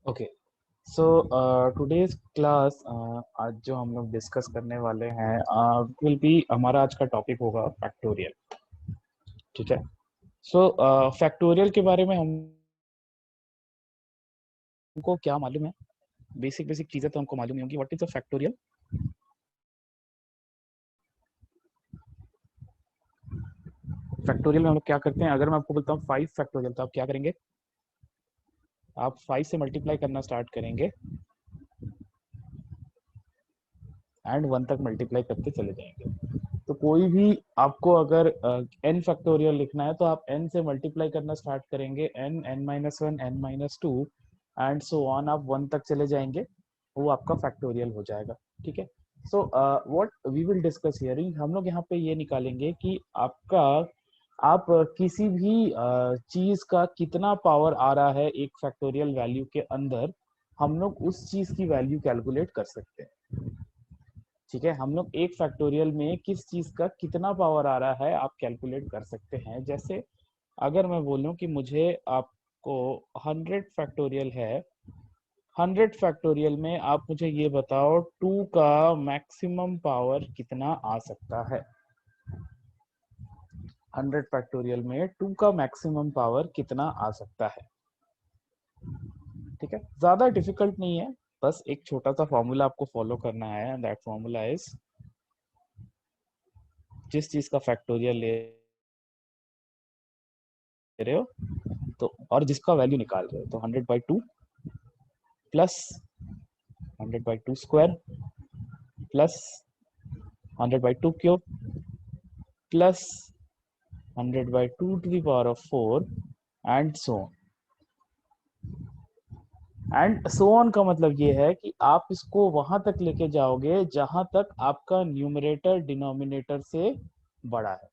Okay. So today's class, आज जो हम लोग डिस्कस करने वाले हैं विल बी, हमारा आज का टॉपिक होगा फैक्टोरियल। ठीक है। सो फैक्टोरियल के बारे में हमको क्या मालूम है? बेसिक बेसिक चीजें तो हमको मालूम ही होंगी। What is a factorial? Factorial में हम लोग क्या करते हैं? अगर मैं आपको बोलता हूँ 5 फैक्टोरियल, तो आप क्या करेंगे? आप 5 से मल्टीप्लाई करना स्टार्ट करेंगे एंड 1 तक मल्टीप्लाई करते चले जाएंगे। तो कोई भी आपको अगर n फैक्टोरियल लिखना है तो आप n से मल्टीप्लाई करना स्टार्ट करेंगे, n, n-1, n-2 and so on, आप 1 तक चले जाएंगे, वो आपका फैक्टोरियल हो जाएगा। ठीक है। So what we will discuss hearing, हम लोग यहाँ पे ये निकालेंगे कि आपका आप किसी भी चीज का कितना पावर आ रहा है एक फैक्टोरियल वैल्यू के अंदर, हम लोग उस चीज की वैल्यू कैलकुलेट कर सकते हैं। ठीक है। हम लोग एक फैक्टोरियल में किस चीज का कितना पावर आ रहा है आप कैलकुलेट कर सकते हैं। जैसे अगर मैं बोलूं कि मुझे आपको 100 फैक्टोरियल है, 100 फैक्टोरियल में आप मुझे ये बताओ 2 का मैक्सिमम पावर कितना आ सकता है। 100 फैक्टोरियल में 2 का मैक्सिमम पावर कितना आ सकता है। ठीक है, ज्यादा डिफिकल्ट नहीं है, बस एक छोटा सा फॉर्मूला आपको फॉलो करना है। दैट फॉर्मूला इज, जिस चीज का फैक्टोरियल ले रहे हो तो और जिसका वैल्यू निकाल रहे हो, तो 100/2 plus 100/2 square plus 100/2 cube plus 100/2 to the power of 4 and so and so on. का मतलब ये है कि आप इसको वहां तक लेके जाओगे जहां तक आपका न्यूमरेटर डिनोमिनेटर से बड़ा है,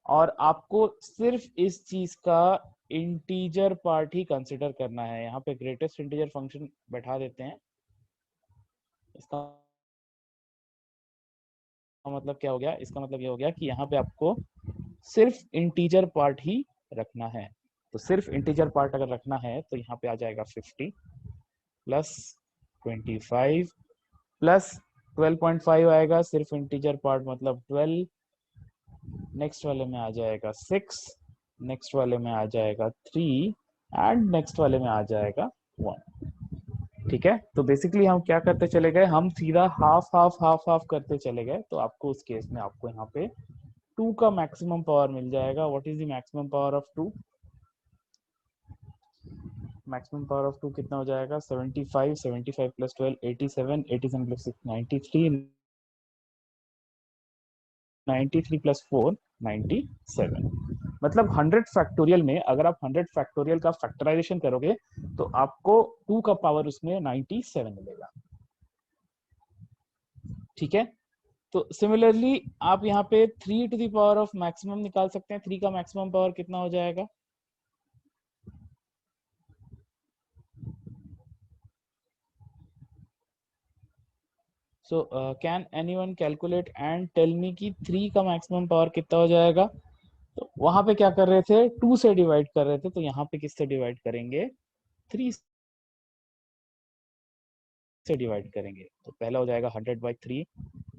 और आपको सिर्फ इस चीज का इंटीजर पार्ट ही कंसिडर करना है। यहाँ पे ग्रेटेस्ट इंटीजर फंक्शन बैठा देते हैं। इसका मतलब क्या हो गया? इसका मतलब ये हो गया कि यहाँ पे आपको सिर्फ इंटीजर पार्ट ही रखना है। तो सिर्फ इंटीजर पार्ट अगर रखना है तो यहाँ पे आ जाएगा 50 प्लस 25 प्लस 12.5 आएगा, सिर्फ इंटीजर पार्ट मतलब 12। नेक्स्ट वाले में आ जाएगा 6, नेक्स्ट वाले में आ जाएगा 3 एंड नेक्स्ट वाले में आ जाएगा 1। ठीक है। तो बेसिकली हम क्या करते चले गए, हम सीधा हाफ हाफ हाफ हाफ करते चले गए। तो आपको उस केस में आपको यहाँ पे 2 का मैक्सिमम पावर मिल जाएगा। What is the maximum power of 2? Maximum power of 2 कितना हो जाएगा? 75, 75 प्लस 12 87, 87 प्लस 6 93, 93 प्लस 4 97। मतलब 100 फैक्टोरियल में अगर आप 100 फैक्टोरियल का फैक्टराइजेशन करोगे तो आपको 2 का पावर उसमें 97 मिलेगा। ठीक है। तो सिमिलरली आप यहाँ पे 3 to the power of maximum निकाल सकते हैं। 3 का मैक्सिमम पावर कितना हो जाएगा? So can anyone calculate and tell me कि 3 का मैक्सिमम पावर कितना हो जाएगा? तो वहां पे क्या कर रहे थे? 2 से डिवाइड कर रहे थे, तो यहाँ पे किससे डिवाइड करेंगे? 3 से डिवाइड करेंगे। तो पहला हो जाएगा 100/3,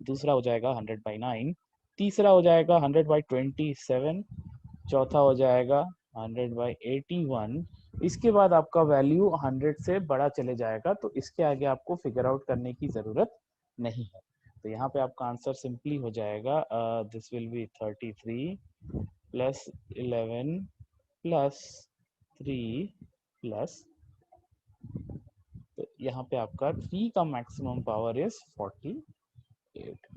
दूसरा हो जाएगा 100/9, तीसरा हो जाएगा 100/27, चौथा हो जाएगा 100/81। इसके बाद आपका वैल्यू 100 से बड़ा चले जाएगा, तो इसके आगे आपको फिगर आउट करने की जरूरत नहीं है। तो यहाँ पे आपका आंसर सिंपली हो जाएगा, this will B 33 plus 11 plus 3 plus, तो यहाँ पे आपका 3 का maximum power is 48।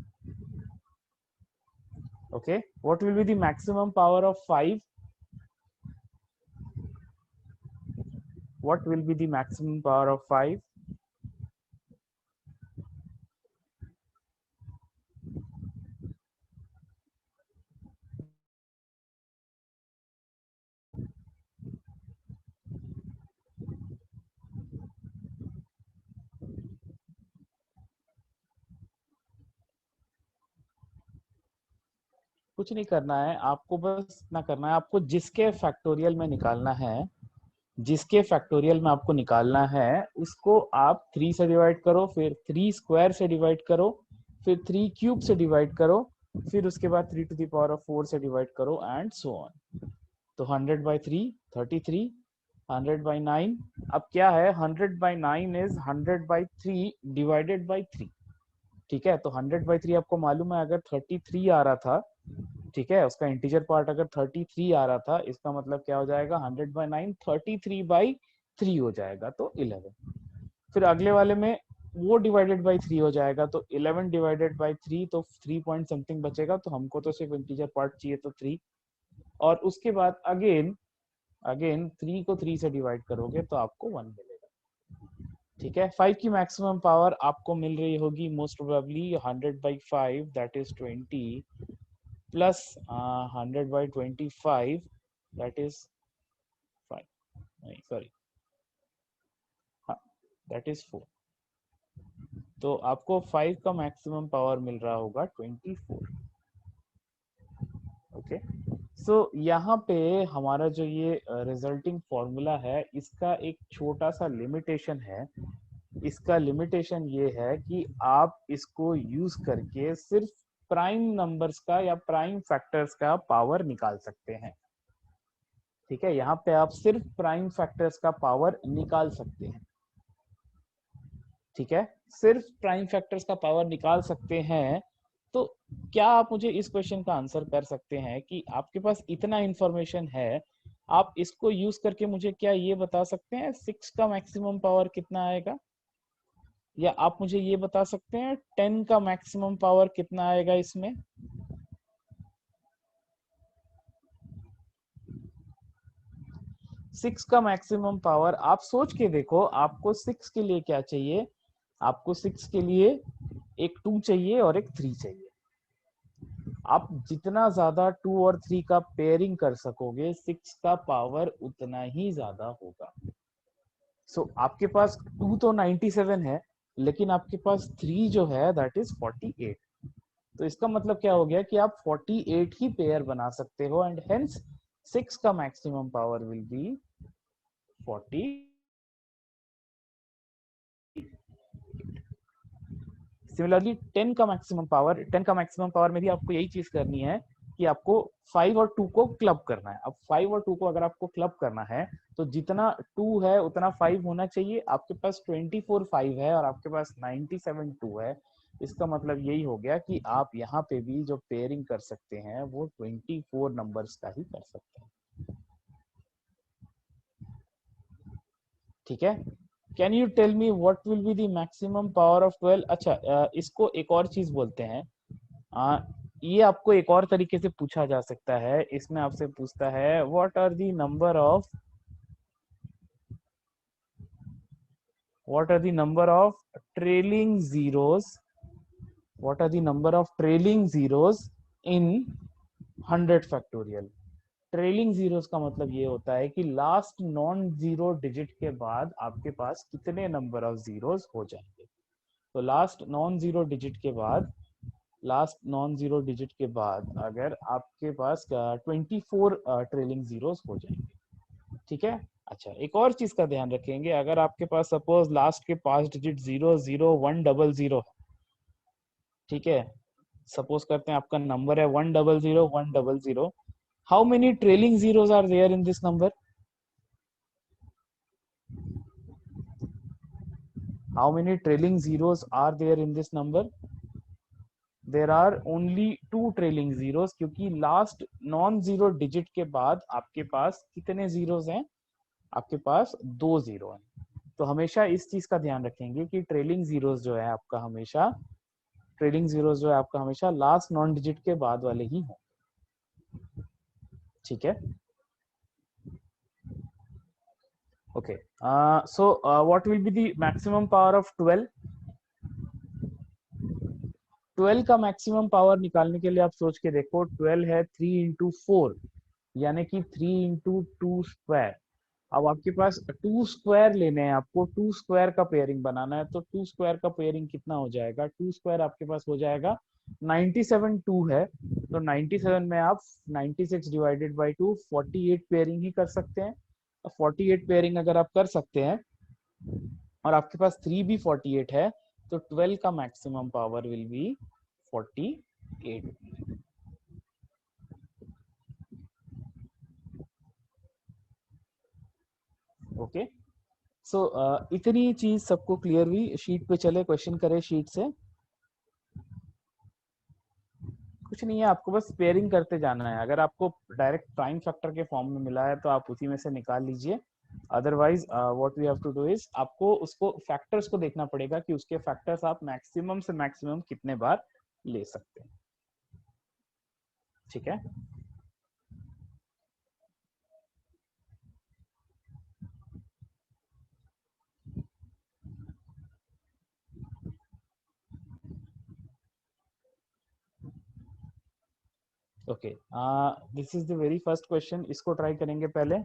Okay. What will be the maximum power of 5? What will be the maximum power of 5? कुछ नहीं करना है आपको, बस इतना करना है, आपको जिसके फैक्टोरियल में निकालना है जिसके फैक्टोरियल में आपको निकालना है उसको आप 3 से डिवाइड करो, फिर 3 स्क्वायर से डिवाइड करो, फिर 3 क्यूब से डिवाइड करो, फिर उसके बाद 3 टू द पावर ऑफ 4 से डिवाइड करो एंड सो ऑन। तो 100 बाई 3 33, 100 बाई 9, अब क्या है 100 by 9 is 100 by 3 divided by 3। ठीक है, तो 100 बाई 3 आपको मालूम है अगर 33 आ रहा था, ठीक है, उसका इंटीजर पार्ट अगर 33 आ रहा था, इसका मतलब क्या हो जाएगा 100 बाई 9 33 बाई 3 हो जाएगा, तो 11। फिर अगले वाले में वो डिवाइडेड बाई 3 हो जाएगा, तो 11 डिवाइडेड बाई 3, तो 3 पॉइंट समथिंग बचेगा, तो हमको तो सिर्फ इंटीजर पार्ट चाहिए, तो 3। और उसके बाद अगेन अगेन 3 को 3 से डिवाइड करोगे तो आपको 1 मिलेगा। ठीक है, 5 की मैक्सिमम पावर आपको मिल रही होगी most probably 100 by 5 that is 20 plus 100 by 25 that is 5, नहीं सॉरी, हाँ दैट इज 4। तो आपको 5 का मैक्सिमम पावर मिल रहा होगा 24। ओके, सो यहाँ पे हमारा जो ये रिजल्टिंग फॉर्मूला है इसका एक छोटा सा लिमिटेशन है। इसका लिमिटेशन ये है कि आप इसको यूज करके सिर्फ प्राइम नंबर्स का या प्राइम फैक्टर्स का पावर निकाल सकते हैं। ठीक है, यहाँ पे आप सिर्फ प्राइम फैक्टर्स का पावर निकाल सकते हैं। ठीक है, सिर्फ प्राइम फैक्टर्स का पावर निकाल सकते हैं। तो क्या आप मुझे इस क्वेश्चन का आंसर कर सकते हैं कि आपके पास इतना इंफॉर्मेशन है, आप इसको यूज करके मुझे क्या ये बता सकते हैं 6 का मैक्सिमम पावर कितना आएगा, या आप मुझे ये बता सकते हैं 10 का मैक्सिमम पावर कितना आएगा इसमें? सिक्स का मैक्सिमम पावर आप सोच के देखो, आपको 6 के लिए क्या चाहिए? आपको 6 के लिए एक 2 चाहिए और एक 3 चाहिए। आप जितना ज्यादा 2 और 3 का पेयरिंग कर सकोगे 6 का पावर उतना ही ज्यादा होगा। सो आपके पास 2 तो 97 है, लेकिन आपके पास 3 जो है दैट इज 48। तो इसका मतलब क्या हो गया कि आप 48 ही पेयर बना सकते हो एंड हेंस 6 का maximum power will B 40। Similarly 10 का मैक्सिमम पावर में भी आपको यही चीज करनी है कि आपको 5 और 2 को क्लब करना है। अब 5 और 2 को अगर आपको क्लब करना है तो जितना 2 है उतना 5 होना चाहिए। आपके पास 24 5 है और आपके पास 97 2 है। इसका मतलब यही हो गया कि आप यहाँ पे भी जो पेयरिंग कर सकते हैं वो 24 नंबर्स का ही कर सकते हैं। ठीक है, can you tell me what will be the maximum power of 12? अच्छा, इसको एक और चीज बोलते हैं। ये आपको एक और तरीके से पूछा जा सकता है। इसमें आपसे पूछता है what are the number of trailing zeros, what are the number of trailing zeros in 100 factorial. Trailing zeros का मतलब ये होता है कि लास्ट नॉन जीरो डिजिट के बाद आपके पास कितने नंबर ऑफ जीरोस हो जाएंगे। तो लास्ट नॉन जीरो डिजिट के बाद अगर आपके पास 24 ट्रेलिंग जीरोस हो जाएंगे। ठीक है, अच्छा एक और चीज का ध्यान रखेंगे, अगर आपके पास सपोज लास्ट के 5 डिजिट 0 0 1 0 0 है, ठीक है, सपोज करते हैं आपका नंबर है 1 0 0 1 0 0, how many trailing zeros are there in this number? How many trailing zeros are there in this number? There are only 2 trailing zeros, क्योंकि लास्ट नॉन जीरो डिजिट के बाद आपके पास कितने जीरोस हैं? आपके पास 2 जीरो हैं। तो हमेशा इस चीज का ध्यान रखेंगे कि ट्रेलिंग जीरोस जो है आपका हमेशा लास्ट नॉन डिजिट के बाद वाले ही हों। ठीक है, okay, so what will be the maximum power of 12? 12 का मैक्सिमम पावर निकालने के लिए आप सोच के देखो, 12 है 3 इंटू 4, यानी कि 3 इंटू 2 स्क्वायर। अब आपके पास 2 स्क्वायर लेने हैं, आपको 2 स्क्वायर का पेयरिंग बनाना है, तो 2 स्क्वायर का पेयरिंग कितना हो जाएगा? 2 स्क्वायर आपके पास हो जाएगा 97 2 है, तो 97 में आप 96 डिवाइडेड बाई 2 48 पेयरिंग ही कर सकते हैं। 48 पेयरिंग अगर आप कर सकते हैं और आपके पास 3 भी 48 है, तो 12 का maximum power will be 48। Okay, so इतनी चीज सबको क्लियर हुई? शीट पे चले, क्वेश्चन करे शीट से। कुछ नहीं है, आपको बस पेयरिंग करते जाना है। अगर आपको डायरेक्ट प्राइम फैक्टर के फॉर्म में मिला है तो आप उसी में से निकाल लीजिए। Otherwise what we have to do is, आपको उसको फैक्टर्स को देखना पड़ेगा कि उसके फैक्टर्स आप मैक्सिमम से मैक्सिमम कितने बार ले सकते हैं। ठीक है, okay, this is the very first question, इसको ट्राई करेंगे पहले।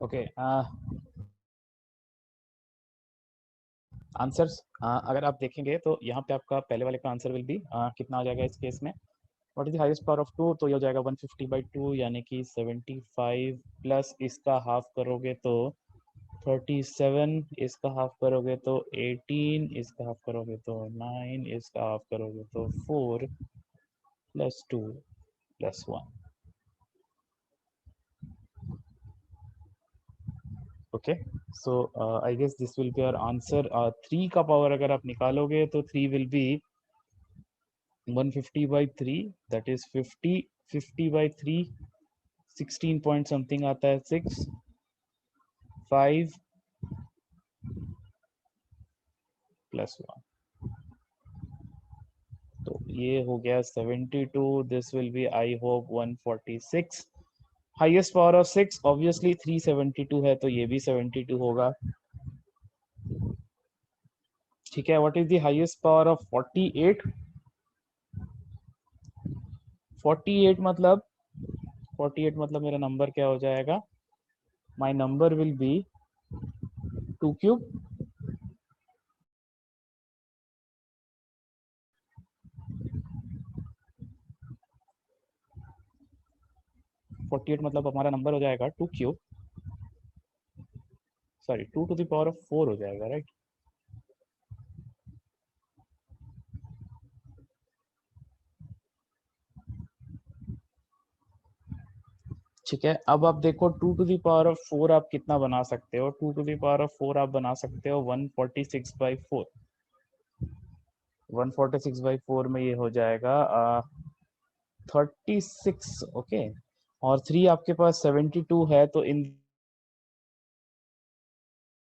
ओके, आंसर्स अगर आप देखेंगे तो यहाँ पे आपका पहले वाले का आंसर विल बी कितना हो जाएगा इस केस में, what is the highest power of 2, तो ये हो जाएगा 150/2 यानी कि 75 प्लस इसका हाफ करोगे तो 37, इसका हाफ करोगे तो 18, इसका हाफ करोगे तो 9, इसका हाफ करोगे तो 4 plus 2 plus 1। Okay, so I guess this will be our answer. 3 का पावर अगर आप निकालोगे तो 3 will be 150/3, that is 50, 50/3 16 point something आता है, 6 5 प्लस 1, तो ये हो गया 72। This will be I hope 146। Highest power of 6 obviously 372 है, तो ये भी 72 होगा। ठीक है, what is the highest power of 48? 48 मतलब 48 मतलब मेरा नंबर क्या हो जाएगा, my number will be 2 cube. 48 मतलब हमारा नंबर हो जाएगा 2 cube, sorry 2 to the power of 4 हो जाएगा, राइट? ठीक है, अब आप देखो 2 टू द पावर ऑफ 4 आप कितना बना सकते हो, 2 टू द पावर ऑफ 4 आप बना सकते हो 146/4। 146/4 में ये हो जाएगा 36। ओके, और 3 आपके पास 72 है, तो इन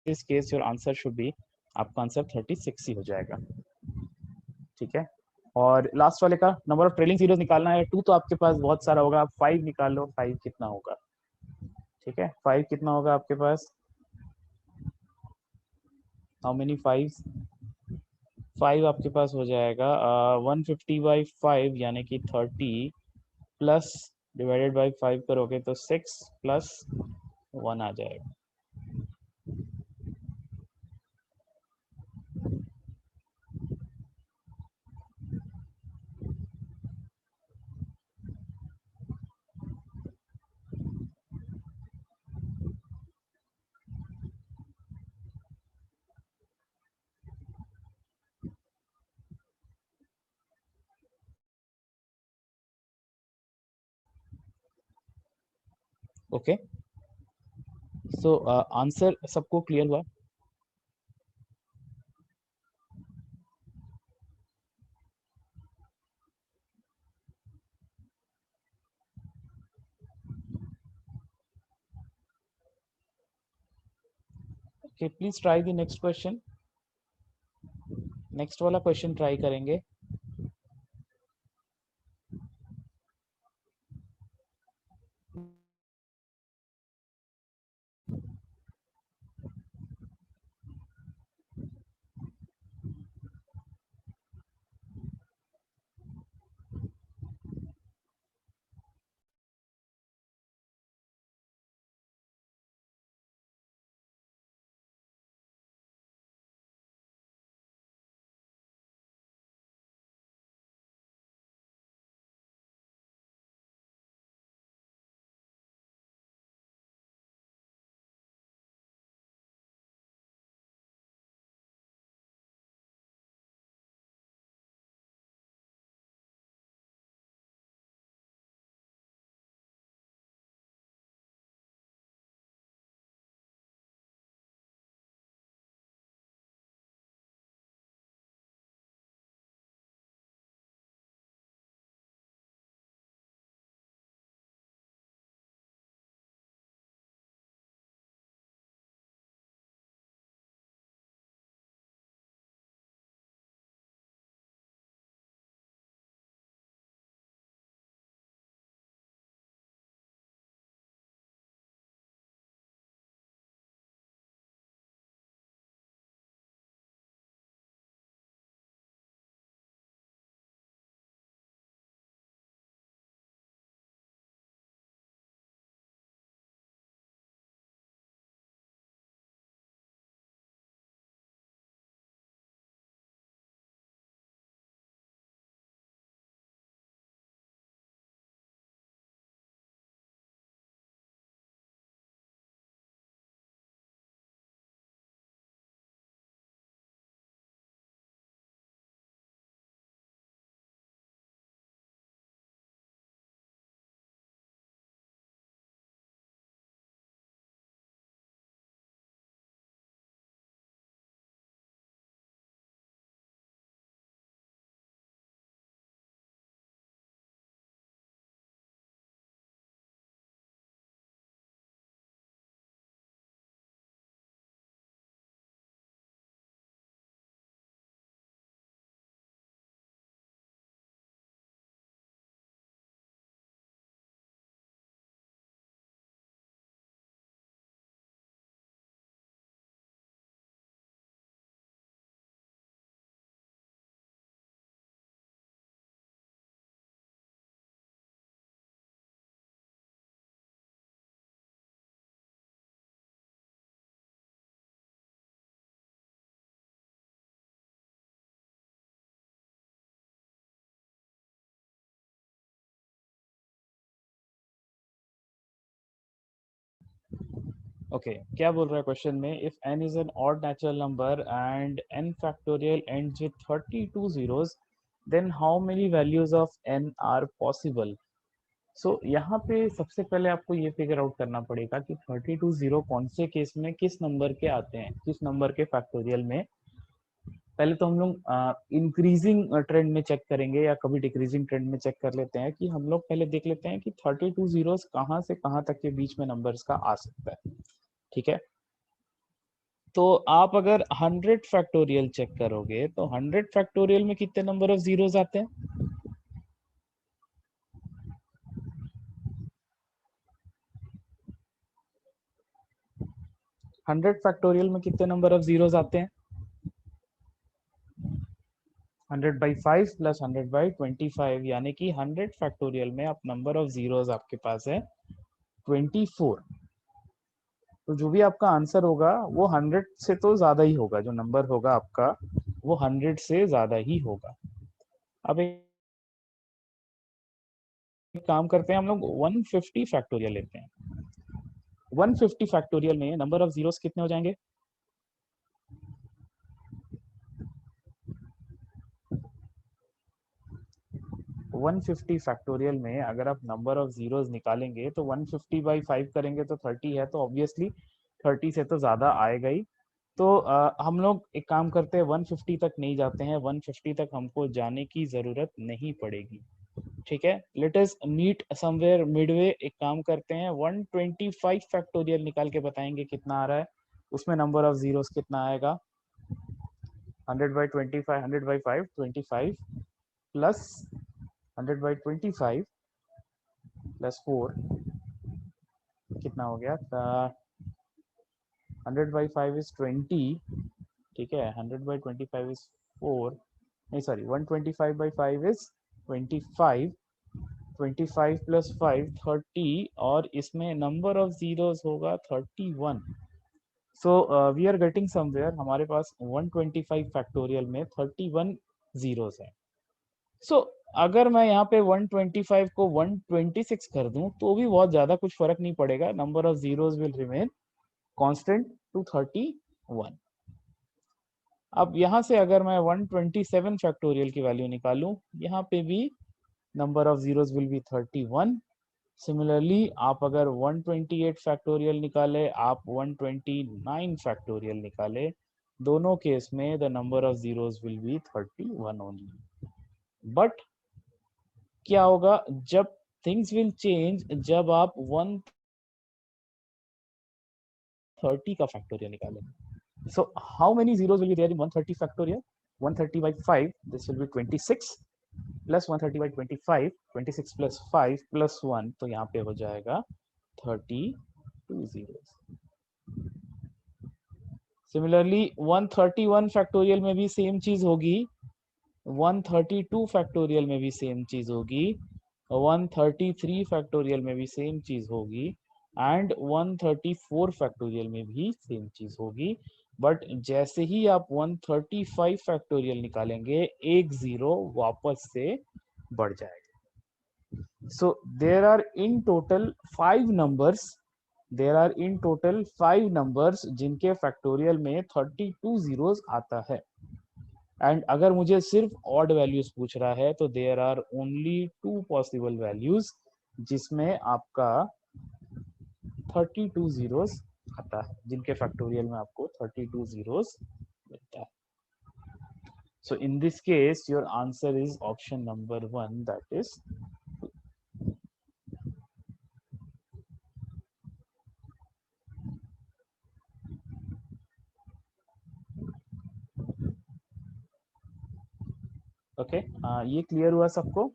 this case your answer should be, आपका आंसर 36 ही हो जाएगा। ठीक है, और लास्ट वाले का नंबर ऑफ ट्रेलिंग जीरोस निकालना है। 2 तो आपके पास बहुत सारा होगा, आप 5 निकाल लो, 5 कितना होगा? ठीक है, 5 कितना होगा आपके पास? How many 5? 5 आपके पास हो जाएगा 150/5 यानी कि 30 प्लस डिवाइडेड बाई 5 करोगे तो 6 प्लस 1 आ जाएगा। ओके, सो आंसर सबको क्लियर हुआ? Okay, please try the next question. Next वाला क्वेश्चन ट्राई करेंगे। ओके क्या बोल रहा है क्वेश्चन में, if n is an odd natural number and n factorial ends with 32 zeros, then how many values of n are possible. So यहाँ पे सबसे पहले आपको ये फिगर आउट करना पड़ेगा कि 32 जीरो कौन से केस में किस नंबर के आते हैं, किस नंबर के फैक्टोरियल में। पहले तो हम लोग इंक्रीजिंग ट्रेंड में चेक करेंगे या कभी डिक्रीजिंग ट्रेंड में चेक कर लेते हैं, कि हम लोग पहले देख लेते हैं कि 32 जीरोस कहाँ से कहाँ तक के बीच में नंबर्स का आ सकता है। ठीक है, तो आप अगर 100 फैक्टोरियल चेक करोगे तो 100 फैक्टोरियल में कितने नंबर ऑफ जीरोस आते हैं? 100 फैक्टोरियल में कितने नंबर ऑफ जीरोस आते हैं? 100/5 प्लस 100/25, यानी कि 100 फैक्टोरियल में आप नंबर ऑफ जीरोस आपके पास है 24। तो जो भी आपका आंसर होगा वो 100 से तो ज्यादा ही होगा, जो नंबर होगा आपका वो 100 से ज्यादा ही होगा। अब एक काम करते हैं, हम लोग 150 फैक्टोरियल लेते हैं। 150 फैक्टोरियल में नंबर ऑफ जीरोस कितने हो जाएंगे? 150 फैक्टोरियल में अगर आप नंबर ऑफ जीरोस निकालेंगे तो 150/5 करेंगे तो 30 है, तो ऑब्वियसली 30 से तो ज्यादा आएगा ही। तो हम लोग एक काम करते हैं, 150 तक नहीं जाते हैं, 150 तक हमको जाने की जरूरत नहीं पड़ेगी। ठीक है, let us meet somewhere midway. एक काम करते हैं, 125 फैक्टोरियल निकाल के बताएंगे कितना आ रहा है, उसमें नंबर ऑफ जीरोस कितना आएगा। 100/25, 100/5 25 प्लस 100/25 प्लस 4 कितना हो गया? 100/5 इज 20। ठीक है, 100/25 इज 4, नहीं सॉरी, 125/5 इज 25, 25 प्लस 5 30, और इसमें नंबर ऑफ जीरोस होगा 31। So we are getting somewhere, हमारे पास 125 फैक्टोरियल में 31 जीरोस है। सो अगर मैं यहाँ पे 125 को 126 कर दूं तो भी बहुत ज्यादा कुछ फर्क नहीं पड़ेगा, number of zeros will remain constant to 31। अब यहाँ से अगर मैं 127 फैक्टोरियल की वैल्यू निकालूं, यहाँ पे भी number of zeros will B 31। Similarly आप अगर 128 फैक्टोरियल निकाले, आप 129 फैक्टोरियल निकाले, दोनों केस में the number of zeros will B 31 only. But क्या होगा जब थिंग्स विल चेंज, जब आप 130 का फैक्टोरियल निकालेंगे। So how many zeros will be there in 130 factorial? 130/5, this will be 26, plus 130/25, 26 plus 5 plus 1, तो यहाँ पे हो जाएगा 32 जीरोस। सिमिलरली 131 फैक्टोरियल में भी सेम चीज होगी, 132 फैक्टोरियल में भी सेम चीज होगी, 133 फैक्टोरियल में भी सेम चीज होगी, एंड 134 फैक्टोरियल में भी सेम चीज होगी। बट जैसे ही आप 135 फैक्टोरियल निकालेंगे, एक जीरो वापस से बढ़ जाएगा। So there are in total 5 numbers, there are in total 5 numbers जिनके फैक्टोरियल में 32 जीरोस आता है। एंड अगर मुझे सिर्फ ऑड वैल्यूज पूछ रहा है तो there are only 2 possible values जिसमें आपका 32 जीरोस आता है, जिनके फैक्टोरियल में आपको 32 जीरोस मिलता है। So in this case your answer is option number 1, that is. Okay, ये क्लियर हुआ सबको?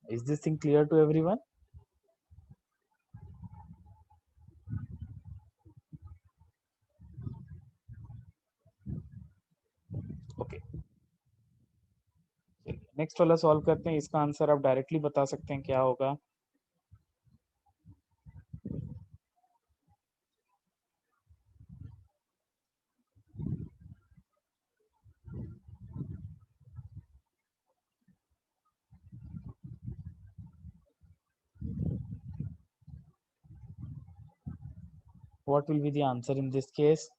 Is this thing clear to everyone? Okay, next वाला सॉल्व करते हैं, इसका आंसर आप डायरेक्टली बता सकते हैं क्या होगा। what will be the answer in this case?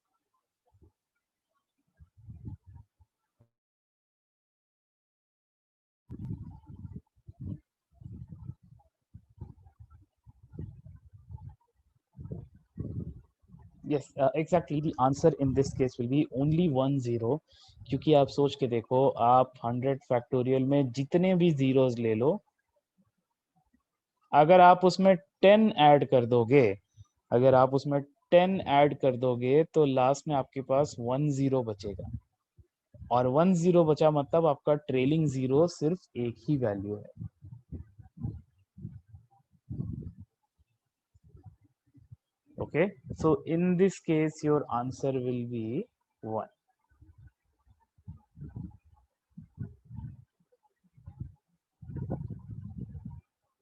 Yes, exactly. The answer in this case will be only 10, क्योंकि आप सोच के देखो, आप 100 फैक्टोरियल में जितने भी जीरोस ले लो, अगर आप उसमें 10 ऐड कर दोगे, अगर आप उसमें 10 ऐड कर दोगे तो लास्ट में आपके पास 10 बचेगा, और 10 बचा मतलब आपका ट्रेलिंग जीरो सिर्फ एक ही वैल्यू है. Okay, so in this case your answer will be 1.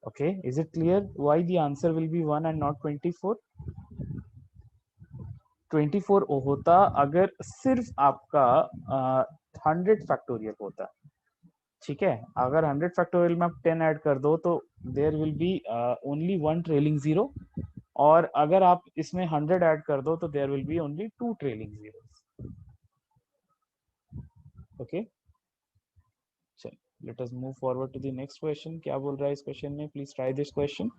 Okay, is it clear why the answer will be 1 and not 24? 24 होता अगर सिर्फ आपका 100 फैक्टोरियल होता. ठीक है, अगर 100 फैक्टोरियल में आप 10 ऐड कर दो तो there will be only one trailing zero, और अगर आप इसमें 100 ऐड कर दो तो there will be only two trailing zeros. Okay, चल, let us move forward to the next question. क्या बोल रहा है इस क्वेश्चन में? Please try this question.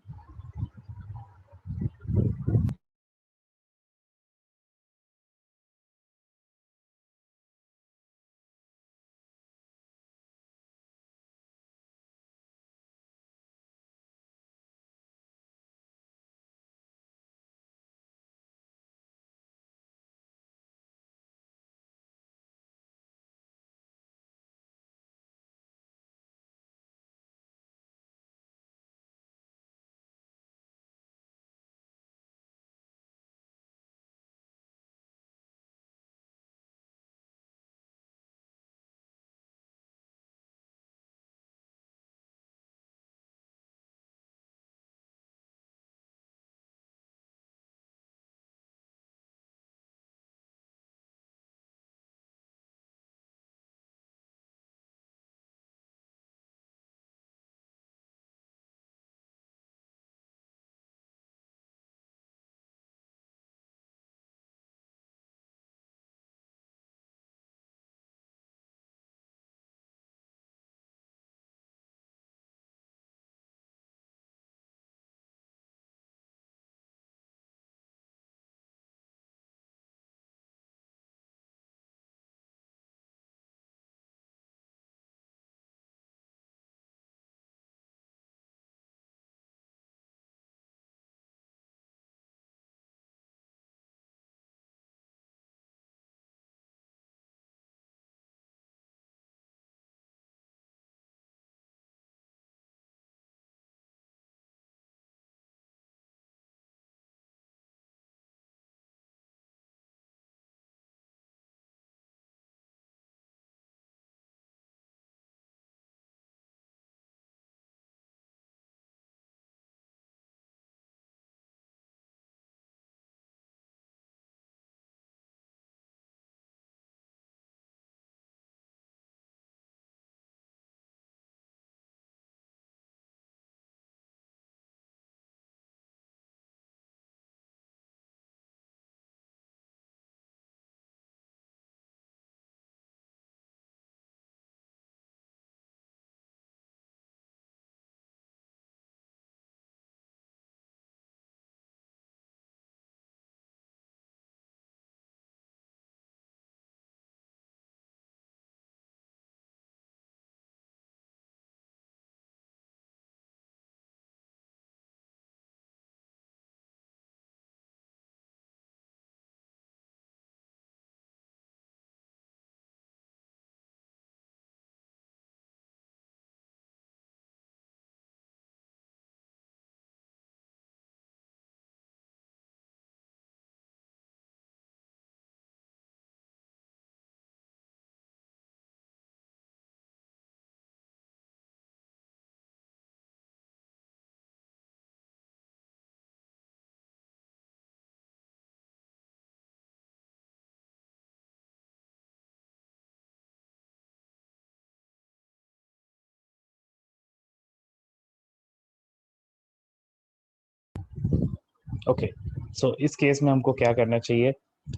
Okay, so इस केस में हमको क्या करना चाहिए,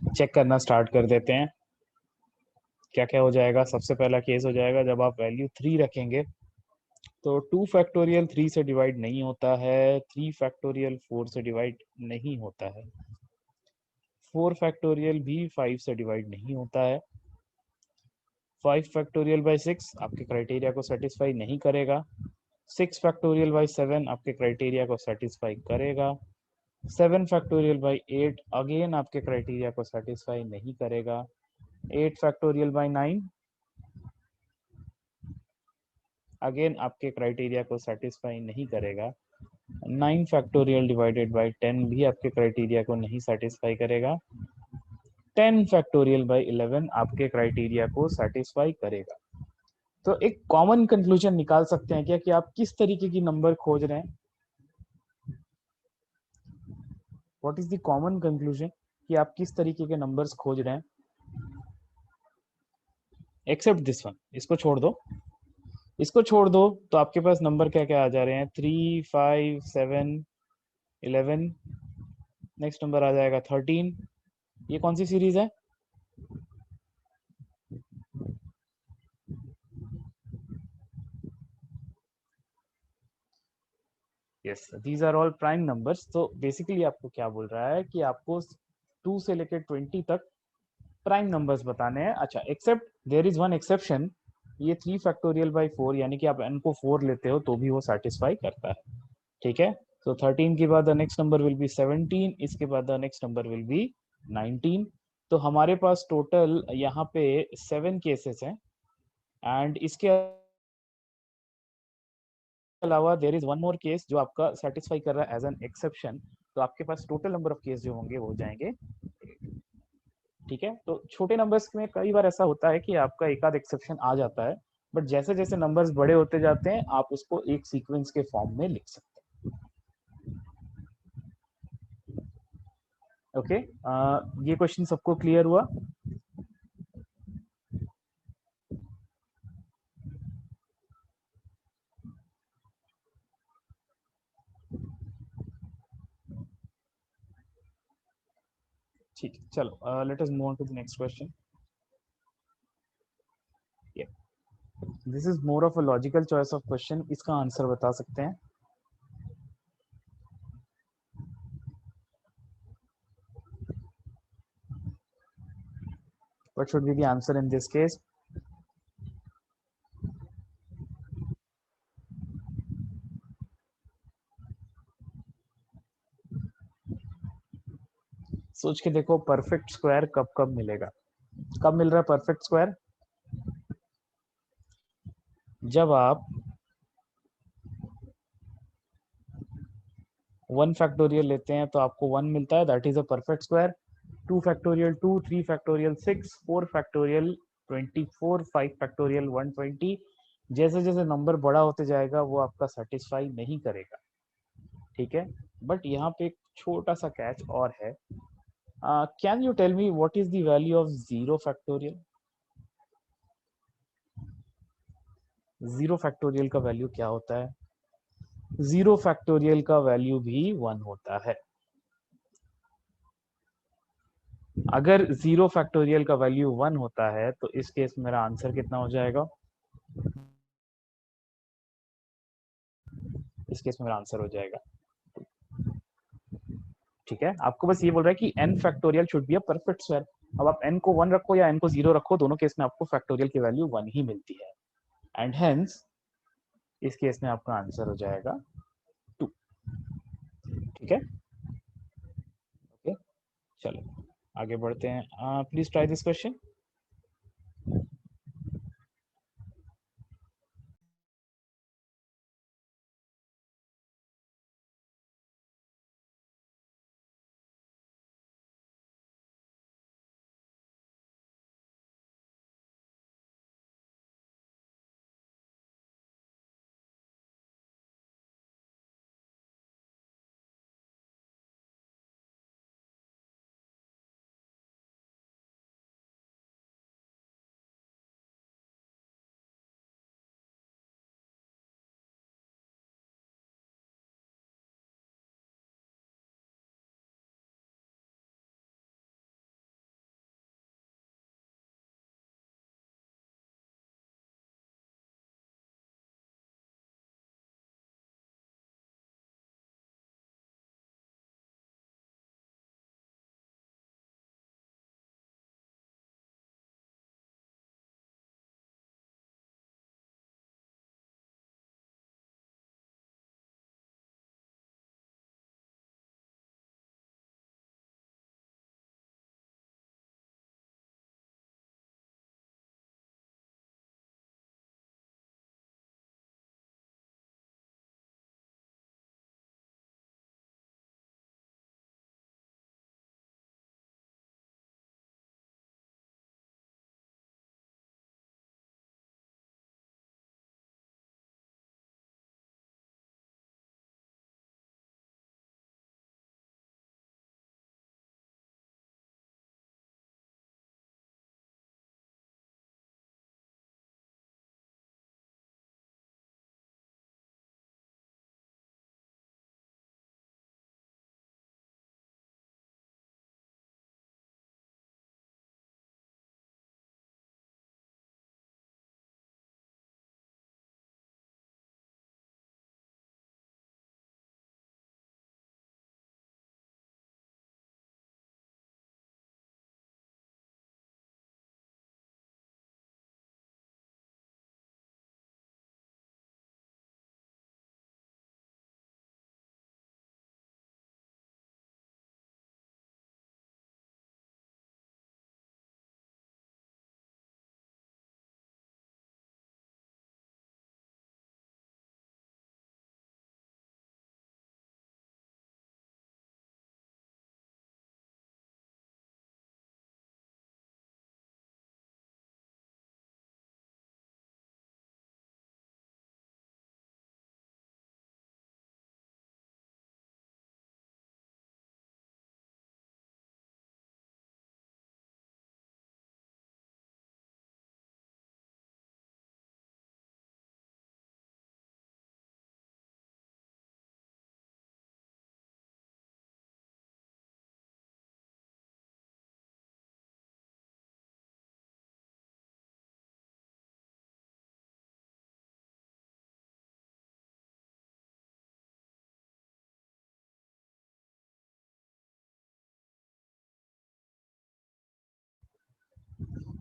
चेक करना स्टार्ट कर देते हैं। क्या क्या हो जाएगा, सबसे पहला केस हो जाएगा जब आप वैल्यू 3 रखेंगे तो 2 फैक्टोरियल 3 से डिवाइड नहीं होता है, 3 फैक्टोरियल 4 से डिवाइड नहीं होता है, 4 फैक्टोरियल भी 5 से डिवाइड नहीं होता है, 5 फैक्टोरियल बाई 6 आपके क्राइटेरिया को सेटिस्फाई नहीं करेगा, 6 फैक्टोरियल बाई 7 आपके क्राइटेरिया को सेटिस्फाई करेगा, 7 फैक्टोरियल बाई 8 अगेन आपके क्राइटेरिया को सेटिस्फाई नहीं करेगा, 8 फैक्टोरियल बाई 9 अगेन आपके क्राइटेरिया को सेटिस्फाई नहीं करेगा, 9 फैक्टोरियल डिवाइडेड बाई 10 भी आपके क्राइटेरिया को नहीं सेटिस्फाई करेगा, 10 फैक्टोरियल बाई 11 आपके क्राइटेरिया को सेटिस्फाई करेगा। तो एक कॉमन कंक्लूजन निकाल सकते हैं क्या कि आप किस तरीके की नंबर खोज रहे हैं, what is the common conclusion कि आप किस तरीके के नंबर्स खोज रहे हैं, एक्सेप्ट दिस वन, इसको छोड़ दो, इसको छोड़ दो तो आपके पास नंबर क्या क्या आ जा रहे हैं, 3 5 7 11, नेक्स्ट नंबर आ जाएगा 13, ये कौन सी सीरीज है, yes these are all prime numbers. तो बेसिकली आपको क्या बोल रहा है कि आपको 2 से लेकर 20 तक प्राइम नंबर्स बताने हैं। अच्छा, except there is one exception, ये 3 फैक्टोरियल बाई 4 यानी कि आप n को 4 लेते हो तो भी वो सेटिस्फाई करता है, ठीक है। तो 13 के बाद the next number will B 17, इसके बाद the next number will B 19। तो हमारे पास टोटल यहाँ पे 7 केसेस हैं एंड इसके अलावा there is one more case जो आपका सेटिस्फाई कर रहा है एज एन एक्सेप्शन, तो आपके पास टोटल नंबर ऑफ केस जो होंगे वो हो जाएंगे, ठीक है। तो छोटे नंबर्स में कई बार ऐसा होता है कि आपका एक आध एक्सेप्शन आ जाता है, बट जैसे जैसे नंबर्स बड़े होते जाते हैं आप उसको एक सीक्वेंस के फॉर्म में लिख सकते हैं। ओके, ये क्वेश्चन सबको क्लियर हुआ? ठीक है, चलो let us move on to the next question. This is more of a logical choice of question, इसका आंसर बता सकते हैं? What should be the answer in this case? सोच के देखो, परफेक्ट स्क्वायर कब कब मिलेगा, कब मिल रहा है परफेक्ट स्क्वायर, जब आप 1 फैक्टोरियल लेते हैं तो आपको 1 मिलता है, that is a perfect square, 2 factorial 2, 3 factorial 6, 4 factorial 24, 5 factorial 120, जैसे जैसे नंबर बड़ा होते जाएगा वो आपका सेटिस्फाई नहीं करेगा, ठीक है। बट यहाँ पे एक छोटा सा कैच और है, can you tell me what is the value of 0 factorial? 0 factorial का वैल्यू क्या होता है? 0 फैक्टोरियल का वैल्यू भी 1 होता है। अगर 0 फैक्टोरियल का वैल्यू 1 होता है तो इस केस में मेरा आंसर कितना हो जाएगा, इस केस में मेरा आंसर हो जाएगा, ठीक है। आपको बस ये बोल रहा है कि n factorial should be a perfect square. अब आप n को 1 रखो या n को 0 रखो, दोनों केस में आपको फैक्टोरियल की वैल्यू 1 ही मिलती है, एंड हेंस इस केस में आपका आंसर हो जाएगा 2, ठीक है। ओके, चलो आगे बढ़ते हैं, प्लीज ट्राई दिस क्वेश्चन।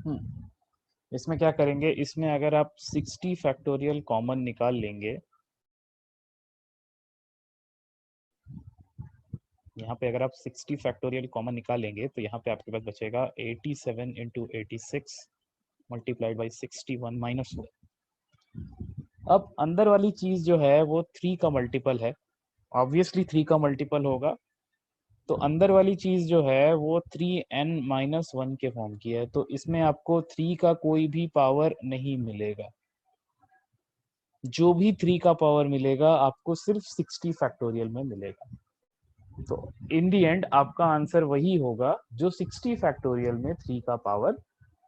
इसमें क्या करेंगे, इसमें अगर आप 60 फैक्टोरियल कॉमन निकाल लेंगे, यहाँ पे अगर आप 60 फैक्टोरियल कॉमन निकालेंगे तो यहाँ पे आपके पास बचेगा 87 इंटू 86 मल्टीप्लाइड बाई 61 माइनस 1। अब अंदर वाली चीज जो है वो 3 का मल्टीपल है, ऑब्वियसली 3 का मल्टीपल होगा, तो अंदर वाली चीज जो है वो 3n-1 के फॉर्म की है, तो इसमें आपको 3 का कोई भी पावर नहीं मिलेगा। जो भी 3 का पावर मिलेगा आपको सिर्फ 60 फैक्टोरियल में मिलेगा। तो इन दी एंड आपका आंसर वही होगा जो 60 फैक्टोरियल में 3 का पावर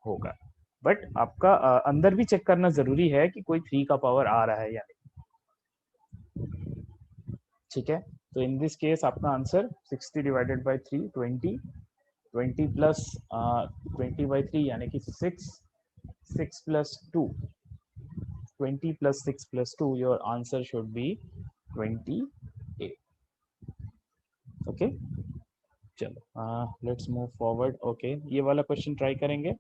होगा। बट आपका अंदर भी चेक करना जरूरी है कि कोई 3 का पावर आ रहा है या नहीं। ठीक है, तो इन दिस केस आपका आंसर 60 डिवाइडेड बाई 3 20, 20 प्लस 20/3 यानी कि 6, 6 plus 2, 20 plus 6 plus 2, your answer should be 28. Okay, चलो लेट्स मूव फॉरवर्ड। ओके, ये वाला क्वेश्चन ट्राई करेंगे।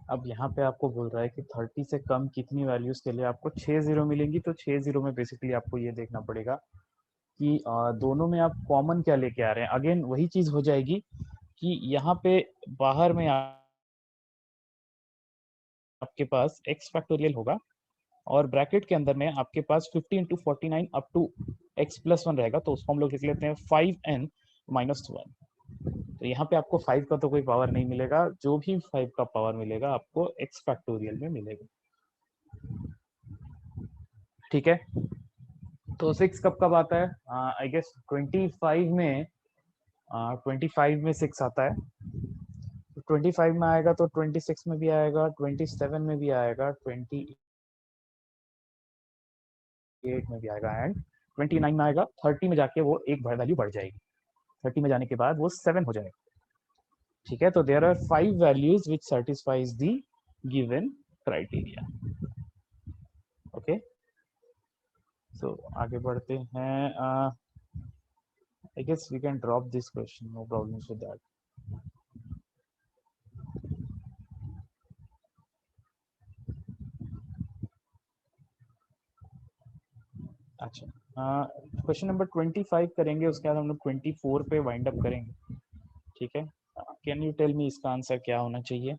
अब यहाँ पे आपको बोल रहा है कि 30 से कम कितनी वैल्यूज के लिए आपको 6 जीरो मिलेंगी, तो 6 जीरो में बेसिकली आपको ये देखना पड़ेगा कि दोनों में आप कॉमन क्या लेके आ रहे हैं। अगेन वही चीज हो जाएगी कि यहाँ पे बाहर में आपके पास x फैक्टोरियल होगा और ब्रैकेट के अंदर में आपके पास 50 इंटू 49 अप टू x+1 रहेगा, तो उसको हम लोग लिख लेते हैं 5n-1। तो यहाँ पे आपको 5 का तो कोई पावर नहीं मिलेगा, जो भी 5 का पावर मिलेगा आपको x फैक्टोरियल में मिलेगा। ठीक है, तो 6 कब कब आता है? आई गेस 25 में, 25 में 6 आता है। तो 25 में आएगा तो 26 में भी आएगा, 27 में भी आएगा, 28 में भी आएगा, एंड 29 में आएगा। 30 में जाके वो एक वैल्यू बढ़ जाएगी। 30 में जाने के बाद वो 7 हो जाएगा। ठीक है, तो there are 5 values which satisfies the given criteria. Okay, so आगे बढ़ते हैं। I guess we can drop this question, no problems with that. अच्छा, क्वेश्चन नंबर 25 करेंगे, उसके बाद हम लोग 24 पे वाइंड अप करेंगे। ठीक है, कैन यू टेल मी इसका आंसर क्या होना चाहिए?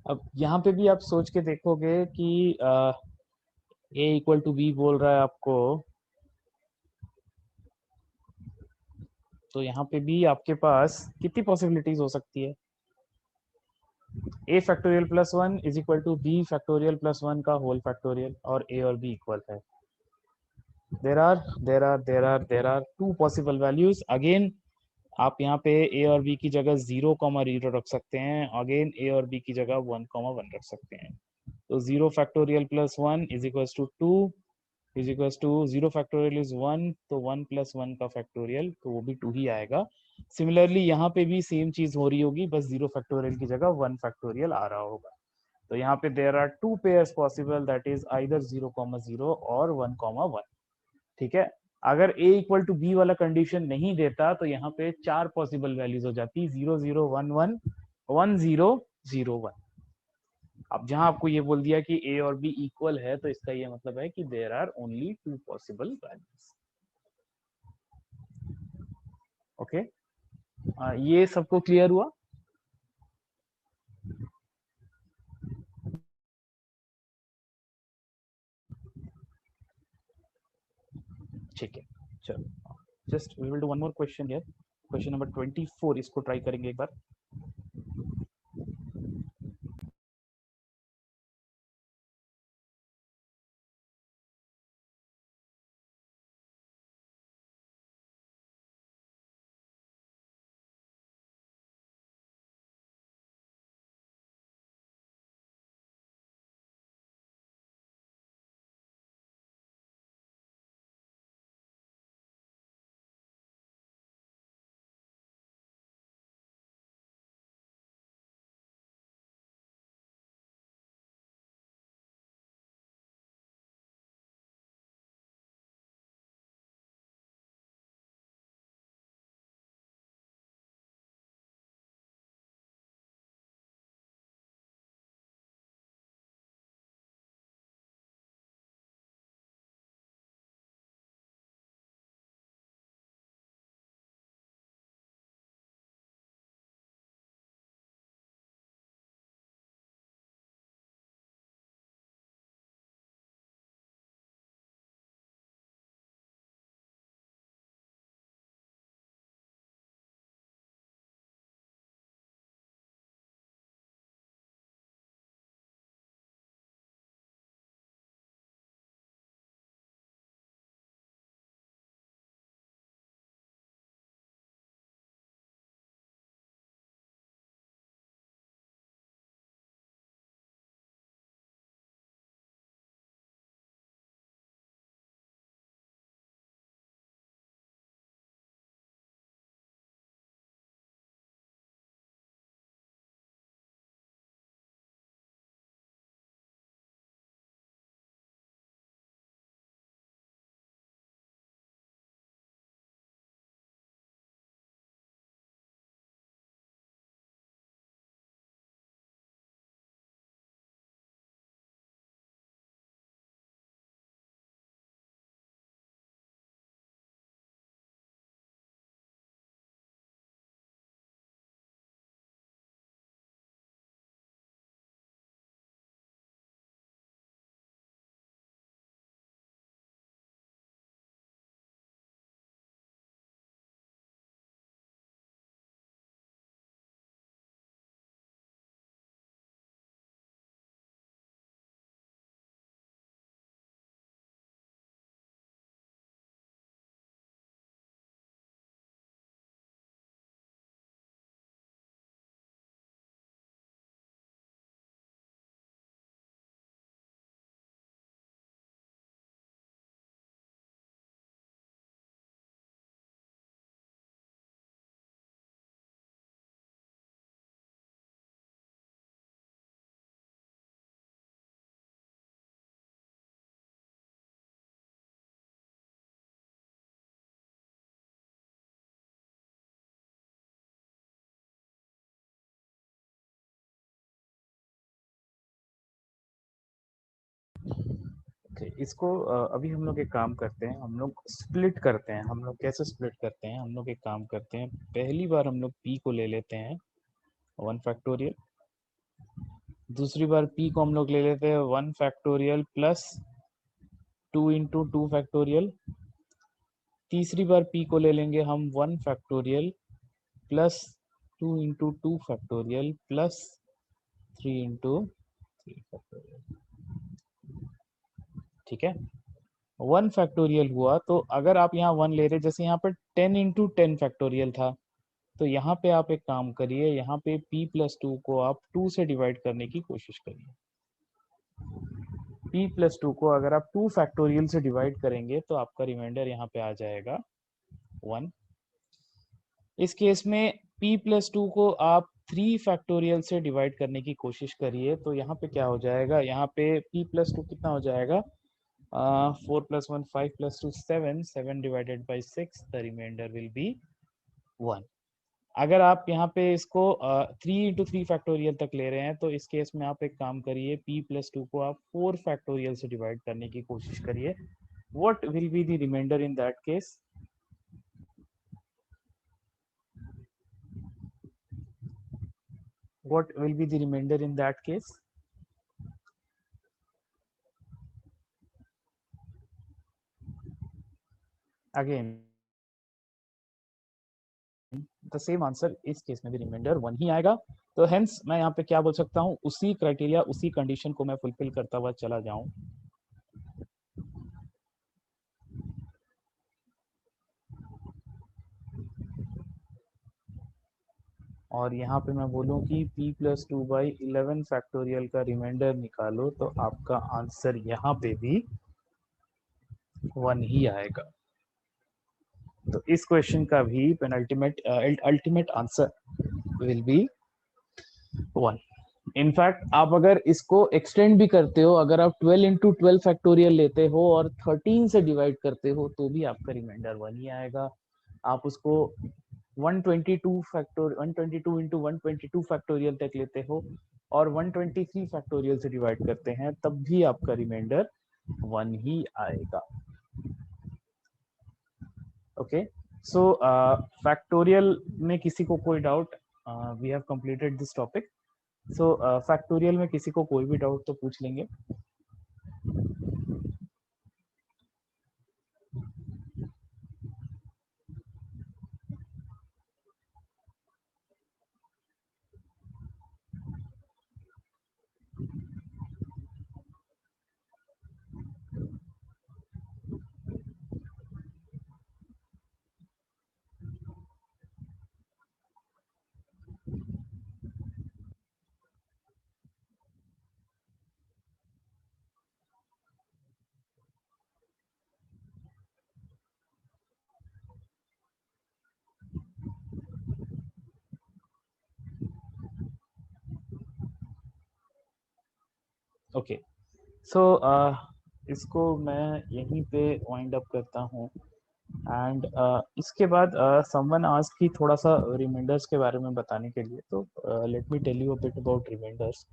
अब यहाँ पे भी आप सोच के देखोगे कि ए इक्वल टू बी बोल रहा है आपको, तो यहाँ पे भी आपके पास कितनी पॉसिबिलिटीज हो सकती है? A factorial plus one is equal to B factorial plus one का होल फैक्टोरियल, और ए और बी इक्वल है। There are two possible values. Again आप यहाँ पे ए और बी की जगह 0,0 रख सकते हैं, अगेन ए और बी की जगह 1,1 रख सकते हैं। तो 0 factorial plus one is equal to 2 is equal to 0 factorial is 1, तो 1 प्लस 1 का फैक्टोरियल, तो वो भी 2 ही आएगा। सिमिलरली यहाँ पे भी सेम चीज हो रही होगी, बस 0 फैक्टोरियल की जगह 1 फैक्टोरियल आ रहा होगा। तो यहाँ पे there are two pairs possible, that is either 0,0 और 1,1। ठीक है, अगर a इक्वल टू बी वाला कंडीशन नहीं देता तो यहाँ पे 4 पॉसिबल वैल्यूज हो जाती, 0 0 1 1 1 0 0 1। अब जहां आपको ये बोल दिया कि a और b इक्वल है, तो इसका ये मतलब है कि there are only 2 possible values. Okay, ये सबको क्लियर हुआ? ठीक है, चलो, just we will do one more question here. Question number 24, इसको ट्राई करेंगे एक बार। इसको अभी हम लोग एक काम करते हैं, हम लोग स्प्लिट करते हैं। हम लोग कैसे स्प्लिट करते हैं, हम लोग एक काम करते हैं, पहली बार हम लोग p को ले लेते हैं 1 फैक्टोरियल, दूसरी बार p को हम लोग ले लेते हैं 1 फैक्टोरियल प्लस 2 इंटू 2 फैक्टोरियल, तीसरी बार p को ले लेंगे हम 1 factorial plus 2 into 2 factorial plus 3 into 3 factorial. ठीक है, 1 फैक्टोरियल हुआ, तो अगर आप यहाँ 1 ले रहे, जैसे यहाँ पर 10 इंटू 10 फैक्टोरियल था, तो यहाँ पे आप एक काम करिए, यहाँ पे p प्लस 2 को आप 2 से डिवाइड करने की कोशिश करिए। p प्लस 2 को अगर आप 2 फैक्टोरियल से डिवाइड करेंगे तो आपका रिमाइंडर यहाँ पे आ जाएगा 1। इस केस में p प्लस 2 को आप 3 फैक्टोरियल से डिवाइड करने की कोशिश करिए, तो यहाँ पे क्या हो जाएगा, यहाँ पे p प्लस 2 कितना हो जाएगा, 4 plus 1 5 plus 2 7, 7 divided by 6, the remainder will be 1। अगर आप यहाँ पे इसको 3 इंटू 3 फैक्टोरियल तक ले रहे हैं, तो इस केस में आप एक काम करिए, p प्लस 2 को आप 4 फैक्टोरियल से डिवाइड करने की कोशिश करिए। What will be the reminder in that case, what will be the remainder in that case? Again the same answer, इस केस में भी रिमाइंडर 1 ही आएगा। तो हेंस मैं यहाँ पे क्या बोल सकता हूँ, उसी क्राइटेरिया उसी कंडीशन को मैं फुलफिल करता हुआ चला जाऊं। और यहाँ पे मैं बोलूँ कि p प्लस 2/11 फैक्टोरियल का रिमाइंडर निकालो, तो आपका आंसर यहाँ पे भी 1 ही आएगा। तो इस क्वेश्चन का भी ultimate answer will be 1। In fact आप अगर इसको एक्सटेंड भी करते हो, अगर आप 12 इंटू 12 फैक्टोरियल लेते हो और 13 से डिवाइड करते हो, तो भी आपका रिमाइंडर 1 ही आएगा। आप उसको 122 इंटू 122 फैक्टोरियल तक लेते हो और 123 फैक्टोरियल से डिवाइड करते हैं, तब भी आपका रिमाइंडर 1 ही आएगा। ओके, सो फैक्टोरियल में किसी को कोई doubt, we have completed this topic. So factorial में किसी को कोई भी डाउट तो पूछ लेंगे। ओके, सो इसको मैं यहीं पे वाइंड अप करता हूँ। एंड इसके बाद समवन आस्क्ड कि थोड़ा सा रिमाइंडर्स के बारे में बताने के लिए, तो let me tell you a bit about reminders.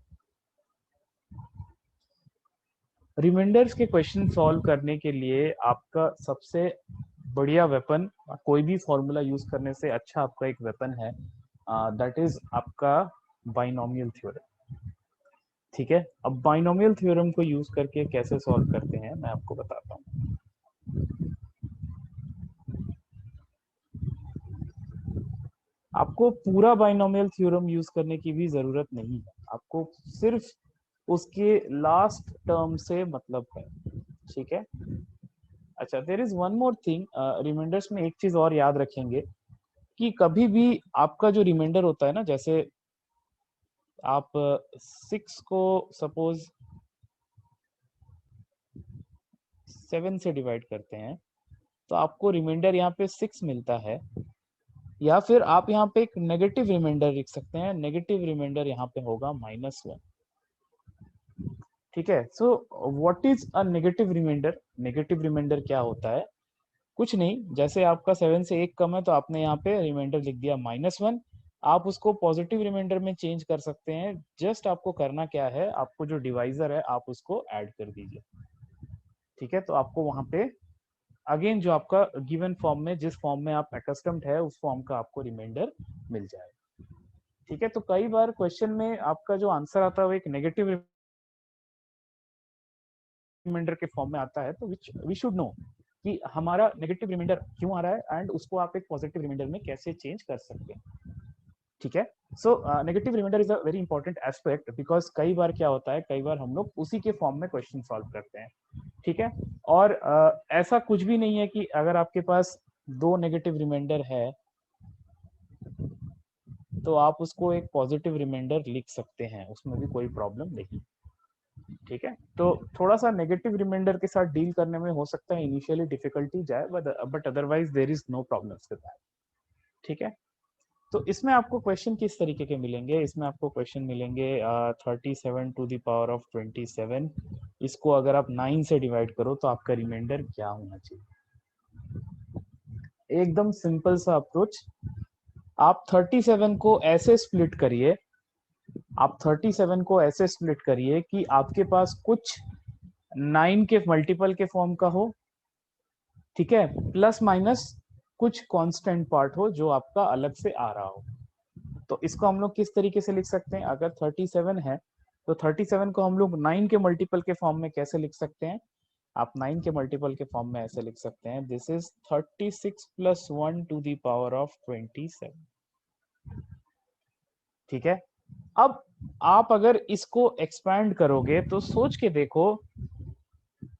Reminders के क्वेश्चन सॉल्व करने के लिए आपका सबसे बढ़िया वेपन, कोई भी फॉर्मूला यूज करने से अच्छा आपका एक वेपन है, दैट इज आपका बाइनोमियल थ्योरम। ठीक है, अब बाइनोमियल थ्योरम को यूज करके कैसे सॉल्व करते हैं मैं आपको बताता हूँ। आपको पूरा बाइनोमियल थ्योरम यूज करने की भी जरूरत नहीं है, आपको सिर्फ उसके लास्ट टर्म से मतलब है। ठीक है, अच्छा, there is one more thing, reminders में एक चीज और याद रखेंगे कि कभी भी आपका जो रिमाइंडर होता है ना, जैसे आप 6 को सपोज 7 से डिवाइड करते हैं, तो आपको रिमाइंडर यहाँ पे 6 मिलता है, या फिर आप यहाँ पे एक नेगेटिव रिमाइंडर लिख सकते हैं। नेगेटिव रिमाइंडर यहाँ पे होगा -1। ठीक है, so what is a negative reminder? Negative reminder क्या होता है? कुछ नहीं, जैसे आपका 7 से 1 कम है तो आपने यहाँ पे रिमाइंडर लिख दिया -1। आप उसको पॉजिटिव रिमाइंडर में चेंज कर सकते हैं। जस्ट आपको करना क्या है, आपको जो डिवाइजर है आप उसको ऐड कर दीजिए। ठीक है, तो आपको वहां पे अगेन जो आपका गिवन फॉर्म में, जिस फॉर्म में आप अकस्टम्ड है, उस फॉर्म का आपको रिमाइंडर मिल जाएगा। ठीक है, तो कई बार क्वेश्चन में आपका जो आंसर आता है वो एक नेगेटिव रिमाइंडर के फॉर्म में आता है, तो विच वी शुड नो कि हमारा नेगेटिव रिमाइंडर क्यों आ रहा है एंड उसको आप एक पॉजिटिव रिमाइंडर में कैसे चेंज कर सकते हैं। ठीक है, so negative reminder is a very important aspect, because कई बार क्या होता है, कई बार हम लोग उसी के फॉर्म में क्वेश्चन सॉल्व करते हैं। ठीक है, और ऐसा कुछ भी नहीं है कि अगर आपके पास दो नेगेटिव रिमाइंडर है तो आप उसको एक पॉजिटिव रिमाइंडर लिख सकते हैं, उसमें भी कोई प्रॉब्लम नहीं। ठीक है, तो थोड़ा सा नेगेटिव रिमाइंडर के साथ डील करने में हो सकता है इनिशियली डिफिकल्टी जाए, but otherwise there is no problems with that. ठीक है, तो इसमें आपको क्वेश्चन किस तरीके के मिलेंगे, इसमें आपको क्वेश्चन मिलेंगे 37 टू द पावर ऑफ 27। इसको अगर आप 9 से डिवाइड करो तो आपका रिमाइंडर क्या होना चाहिए। एकदम सिंपल सा अप्रोच, आप 37 को ऐसे स्प्लिट करिए, आप 37 को ऐसे स्प्लिट करिए कि आपके पास कुछ 9 के मल्टीपल के फॉर्म का हो, ठीक है, प्लस माइनस कुछ कांस्टेंट पार्ट हो जो आपका अलग से आ रहा हो। तो इसको हम लोग किस तरीके से लिख सकते हैं, अगर 37 है तो 37 को हम लोग 9 के मल्टीपल के फॉर्म में कैसे लिख सकते हैं, आप 9 के मल्टीपल के फॉर्म में ऐसे लिख सकते हैं, this is 36 plus 1 to the power of 27। ठीक है, अब आप अगर इसको एक्सपैंड करोगे तो सोच के देखो,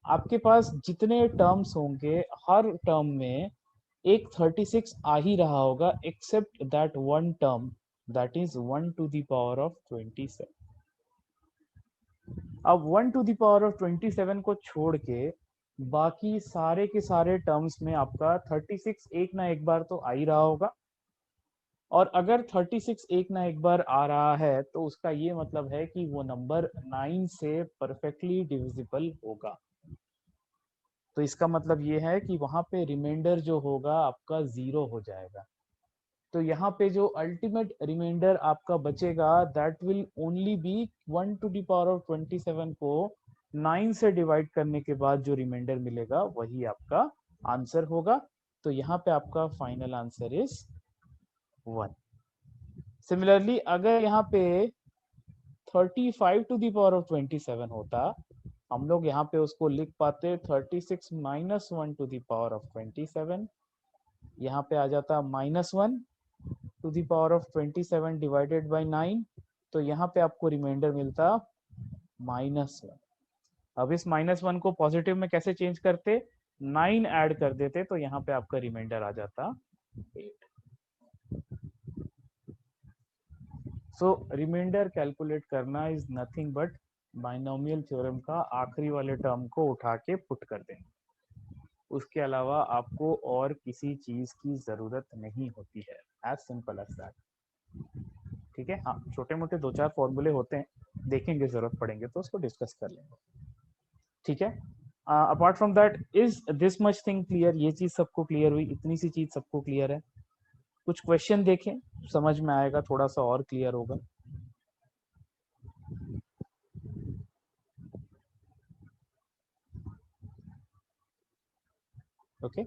आपके पास जितने टर्म्स होंगे हर टर्म में एक 36 आ ही रहा होगा, except that one term, that is 1 to the power of 27। अब 1 टू द पावर ऑफ 27 को छोड़ के बाकी सारे के सारे टर्म्स में आपका 36 एक ना एक बार तो आ ही रहा होगा, और अगर 36 एक ना एक बार आ रहा है तो उसका ये मतलब है कि वो नंबर 9 से परफेक्टली डिविजिबल होगा। तो इसका मतलब ये है कि वहां पे रिमाइंडर जो होगा आपका 0 हो जाएगा। तो यहाँ पे जो अल्टीमेट रिमाइंडर आपका बचेगा that will only be 1 to the power of 27 को 9 से डिवाइड करने के बाद जो रिमाइंडर मिलेगा वही आपका आंसर होगा। तो यहाँ पे आपका फाइनल आंसर इज 1। सिमिलरली अगर यहाँ पे 35 टू द पावर ऑफ 27 होता, हम लोग यहाँ पे उसको लिख पाते 36 minus 1 to the power of 27, यहाँ पे आ जाता -1 to the power of 27 divided by 9, तो यहाँ पे आपको रिमाइंडर मिलता -1। अब इस -1 को पॉजिटिव में कैसे चेंज करते, 9 ऐड कर देते, तो यहाँ पे आपका रिमाइंडर आ जाता 8। सो रिमाइंडर कैलकुलेट करना is nothing but binomial theorem का आखिरी वाले टर्म को उठा के पुट कर दें, उसके अलावा आपको और किसी चीज की जरूरत नहीं होती है, एज सिंपल एज दैट। ठीक है, हाँ छोटे मोटे दो चार फॉर्मूले होते हैं, देखेंगे जरूरत पड़ेंगे तो उसको डिस्कस कर लेंगे। ठीक है, apart from that is this much thing clear, ये चीज सबको क्लियर हुई, इतनी सी चीज सबको क्लियर है। कुछ क्वेश्चन देखें, समझ में आएगा, थोड़ा सा और क्लियर होगा। ओके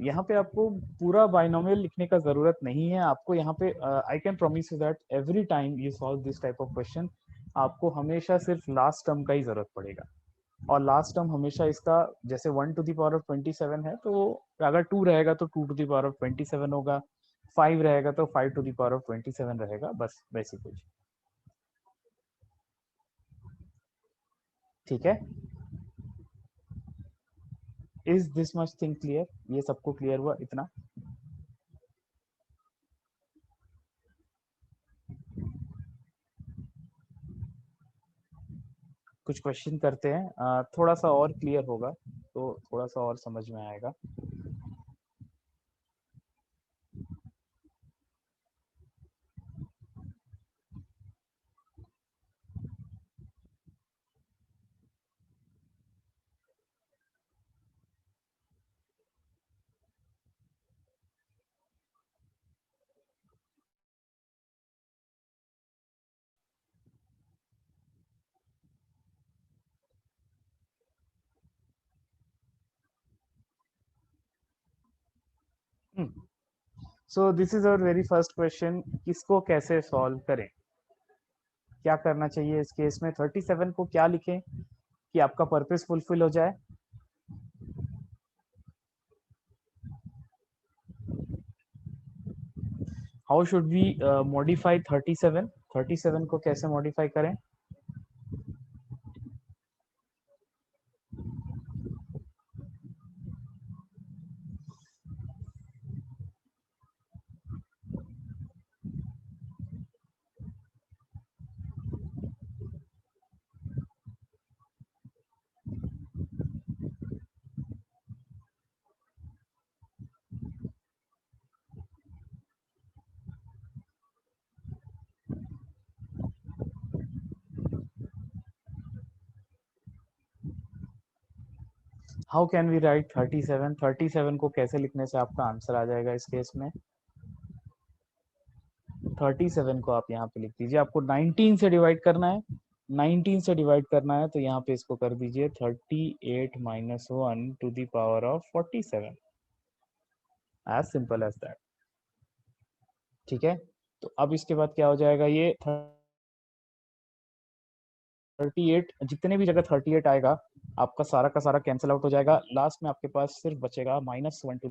यहाँ पे आपको पूरा बाइनोमियल लिखने का जरूरत नहीं है, आपको यहाँ पे I can promise you that every time you solve this type of question आपको हमेशा सिर्फ लास्ट टर्म का ही जरूरत पड़ेगा, और लास्ट टर्म हमेशा इसका जैसे 1 टू द पावर ऑफ 27 है तो अगर 2 रहेगा तो 2 टू द पावर ऑफ 27 होगा, 5 रहेगा तो 5 टू द पावर ऑफ 27 रहेगा, बस वैसे कुछ। ठीक है, is this much thing clear, ये सबको क्लियर हुआ इतना। कुछ क्वेश्चन करते हैं, थोड़ा सा और क्लियर होगा तो थोड़ा सा और समझ में आएगा। So this is our very first question, किसको कैसे सॉल्व करें, क्या करना चाहिए इस केस में। 37 को क्या लिखें कि आपका पर्पस फुलफिल हो जाए। हाउ शुड वी मॉडिफाई 37, 37 को कैसे मॉडिफाई करें। हाउ कैन वी राइट 37, 37 को कैसे लिखने से आपका आंसर आ जाएगा इस केस में। 37 को आप यहाँ पे लिख दीजिए, आपको 19 से डिवाइड करना है, 19 से डिवाइड करना है, तो यहाँ पे इसको कर दीजिए 38 minus 1 to the power of 47, as simple as that. ठीक है, तो अब इसके बाद क्या हो जाएगा, ये 38, जितने भी जगह 38 आएगा आपका सारा का सारा कैंसिल आउट हो जाएगा, लास्ट में आपके पास सिर्फ बचेगा -1 to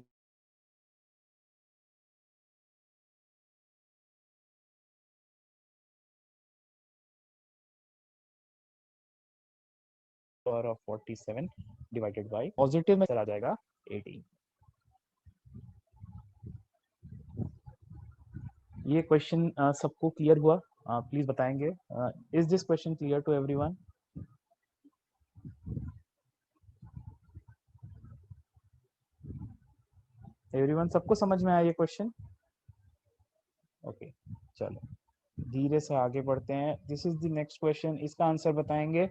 power of 47 divided by positive में चला जाएगा 18। ये क्वेश्चन सबको क्लियर हुआ, प्लीज बताएंगे। Is this question clear to everyone. Everyone, सबको समझ में आया ये क्वेश्चन। ओके, चलो धीरे से आगे बढ़ते हैं। This is the next question, इसका आंसर बताएंगे।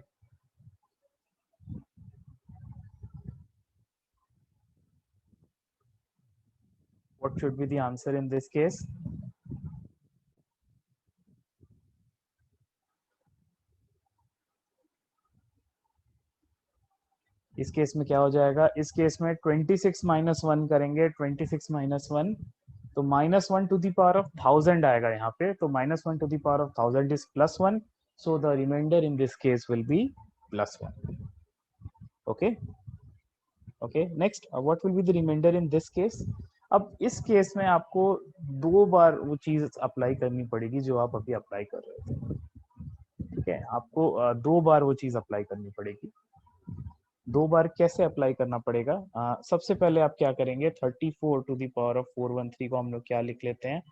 What should be the answer in this case. इस केस में क्या हो जाएगा, इस केस में 26 माइनस 1 करेंगे, 26 माइनस 1, तो -1 टू द पावर ऑफ 1000 आएगा यहाँ पे, तो -1 to the power of 1000 is +1, so the remainder in this case will be +1. Okay, okay, next what will be the remainder in this case। अब इस case में आपको दो बार वो चीज अप्लाई करनी पड़ेगी जो आप अभी अप्लाई कर रहे थे। ठीक है, आपको दो बार वो चीज अप्लाई करनी पड़ेगी। दो बार कैसे अप्लाई करना पड़ेगा, सबसे पहले आप क्या करेंगे, 34 टू द पावर ऑफ 413 को हम लोग क्या लिख लेते हैं,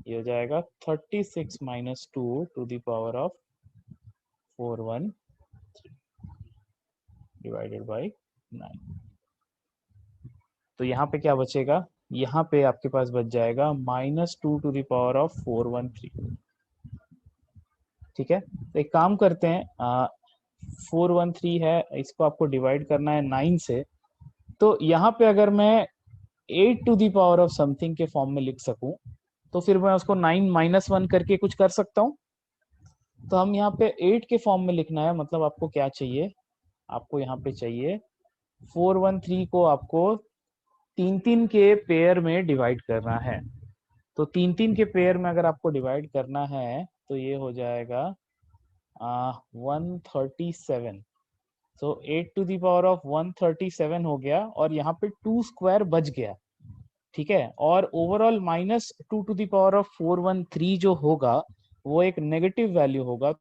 ये हो जाएगा 36 minus 2 to the power of 413 divided by 9। तो यहाँ पे क्या बचेगा, यहाँ पे आपके पास बच जाएगा -2 टू द पावर ऑफ 413। ठीक है, तो एक काम करते हैं, 413 है, इसको आपको डिवाइड करना है 9 से, तो यहाँ पे अगर मैं 8 to the power of something के फॉर्म में लिख सकूं, तो फिर मैं उसको 9 माइनस 1 करके कुछ कर सकता हूं। तो हम यहाँ पे 8 के फॉर्म में लिखना है, मतलब आपको क्या चाहिए, आपको यहाँ पे चाहिए 413 को आपको 3-3 के पेयर में डिवाइड करना है। तो 3-3 के पेयर में अगर आपको डिवाइड करना है तो ये हो जाएगा 137। सो 8 टू दी पावर ऑफ 137 हो गया, और यहाँ पे 2 स्क्वायर बच गया। ठीक है, और overall -2 to the power of 413 जो होगा वो एक नेगेटिव वैल्यू होगा।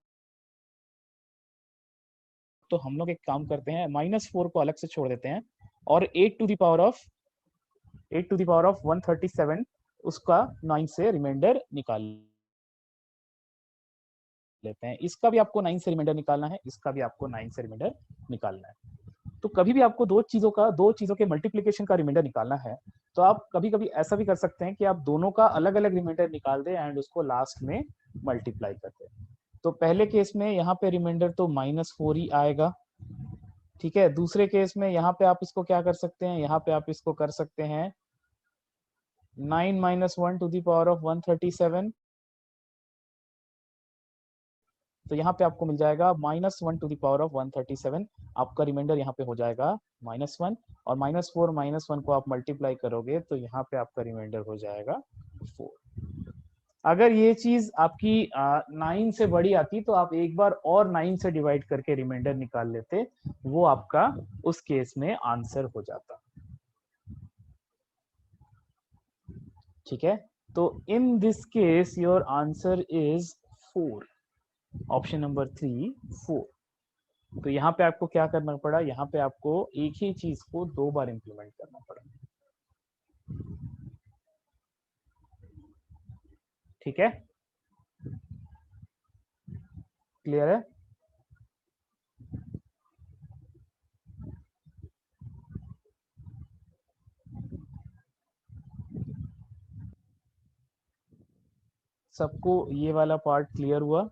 तो हम लोग एक काम करते हैं, -4 को अलग से छोड़ देते हैं, और 8 टू दी पावर ऑफ 137 उसका 9 से रिमाइंडर निकाल लेते हैं। इसका भी आपको 9 से रिमाइंडर निकालना है, इसका भी आपको 9 से रिमाइंडर निकालना है। तो कभी भी आपको दो चीजों के मल्टीप्लिकेशन का रिमाइंडर निकालना है, तो आप कभी कभी ऐसा भी कर सकते हैं कि आप दोनों का अलग अलग रिमाइंडर निकाल दें एंड उसको लास्ट में मल्टीप्लाई कर दें। तो पहले केस में यहाँ पे रिमाइंडर तो -4 ही आएगा। ठीक है, दूसरे केस में यहाँ पे आप इसको क्या कर सकते हैं, यहाँ पे आप इसको कर सकते हैं 9 minus 1 to the power of 137। तो यहाँ पे आपको मिल जाएगा -1 टू दी पावर ऑफ 137, आपका रिमाइंडर यहाँ पे हो जाएगा -1, और -4 -1 को आप मल्टीप्लाई करोगे तो यहाँ पे आपका रिमाइंडर हो जाएगा 4। अगर ये चीज आपकी 9 से बड़ी आती तो आप एक बार और 9 से डिवाइड करके रिमाइंडर निकाल लेते, वो आपका उस केस में आंसर हो जाता। ठीक है, तो इन this case your answer is 4, option number 3 4। तो यहाँ पे आपको क्या करना पड़ा, यहाँ पे आपको एक ही चीज को 2 बार इंप्लीमेंट करना पड़ा। ठीक है, क्लियर है? सबको ये वाला पार्ट क्लियर हुआ?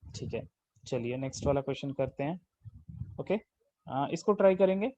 ठीक है, चलिए नेक्स्ट वाला क्वेश्चन करते हैं। ओके, इसको ट्राई करेंगे।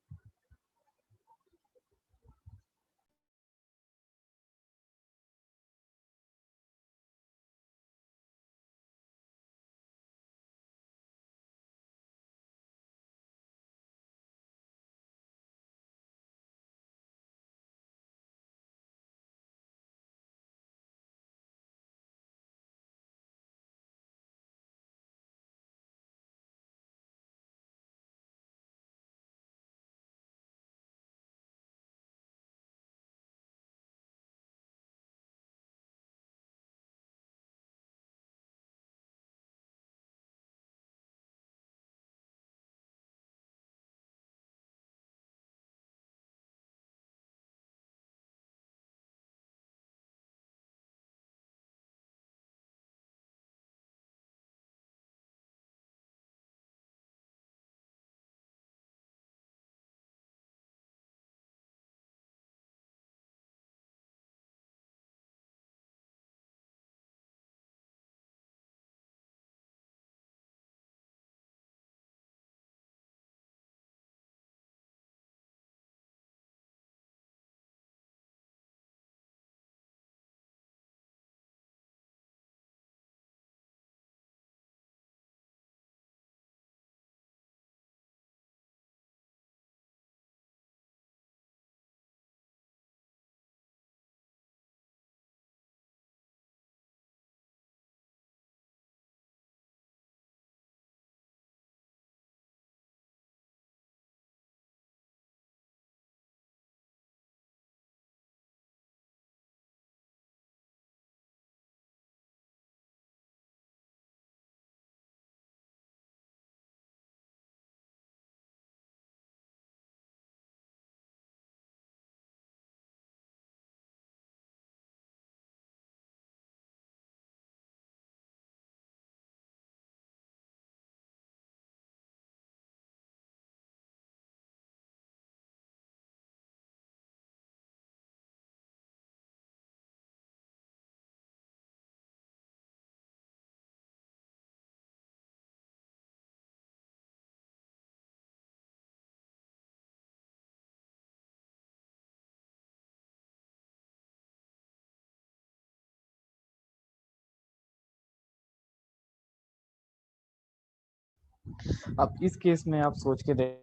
अब इस केस में आप सोच के देखो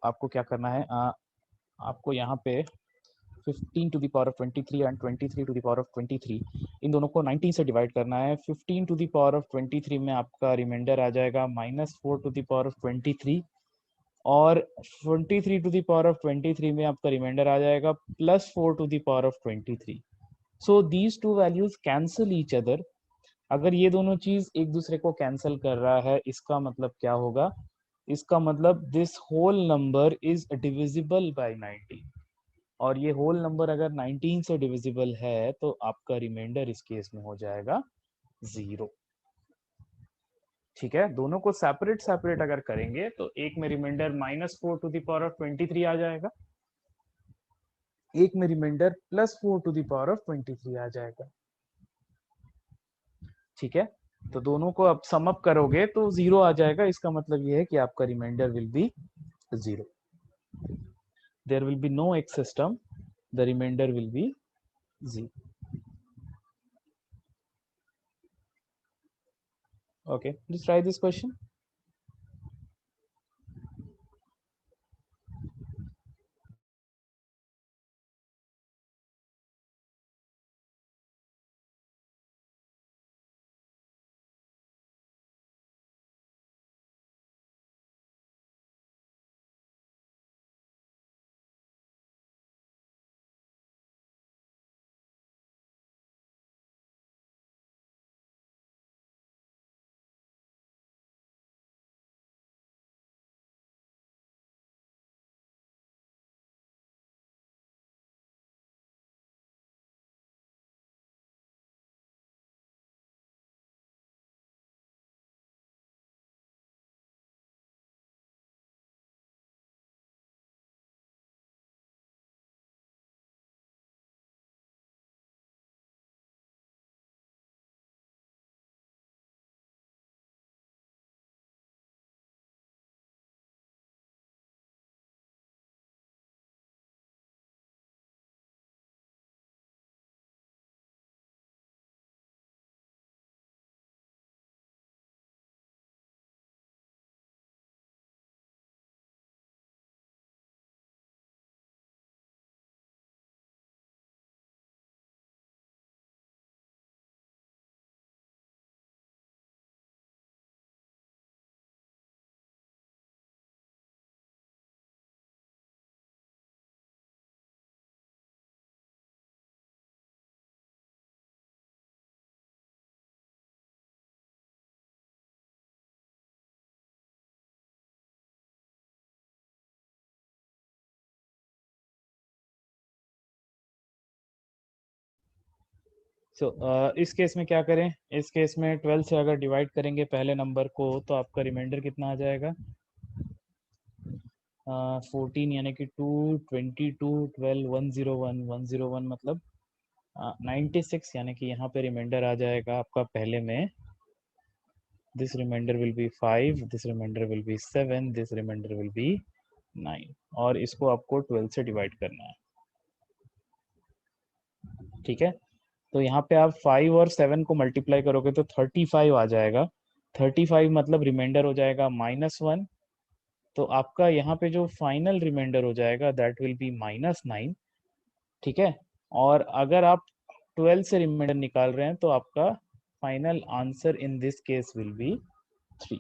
आपको क्या करना है। आपको यहाँ पे 15 to the power of 23 and 23 to the power of 23, इन दोनों को 19 से डिवाइड करना है। 15 टू द पावर ऑफ 23 में आपका रिमाइंडर आ जाएगा -4 टू द पावर ऑफ 23, और 23 टू द पावर ऑफ 23 में आपका रिमाइंडर आ जाएगा +4 to the power of 23। So these two values cancel each other. अगर ये दोनों चीज एक दूसरे को कैंसिल कर रहा है, इसका मतलब क्या होगा? इसका मतलब this whole number is divisible by 19, और ये होल नंबर अगर 19 से डिविजिबल है तो आपका रिमाइंडर इस केस में हो जाएगा 0। ठीक है, दोनों को सेपरेट सेपरेट अगर करेंगे तो एक में reminder -4 to the power of 23 आ जाएगा, एक में reminder +4 to the power of 23 आ जाएगा। ठीक है, तो दोनों को अब सम अप करोगे तो 0 आ जाएगा। इसका मतलब ये है कि आपका reminder will be 0। There will be no x system, the reminder will be 0। Okay, let's try this question. So इस केस में क्या करें, इस केस में 12 से अगर डिवाइड करेंगे पहले नंबर को तो आपका रिमाइंडर कितना आ जाएगा, 14 यानी कि 2, 22, 12, 101, 101 मतलब 96, यानी कि यहाँ पे रिमाइंडर आ जाएगा आपका पहले में, this reminder will be 5, this reminder will be 7, this reminder will be 9, और इसको आपको 12 से डिवाइड करना है। ठीक है, तो यहाँ पे आप 5 और 7 को मल्टीप्लाई करोगे तो 35 आ जाएगा। 35 मतलब रिमाइंडर हो जाएगा -1, तो आपका यहाँ पे जो फाइनल रिमाइंडर हो जाएगा दैट विल बी -9। ठीक है, और अगर आप 12 से रिमाइंडर निकाल रहे हैं तो आपका final answer in this case will be 3।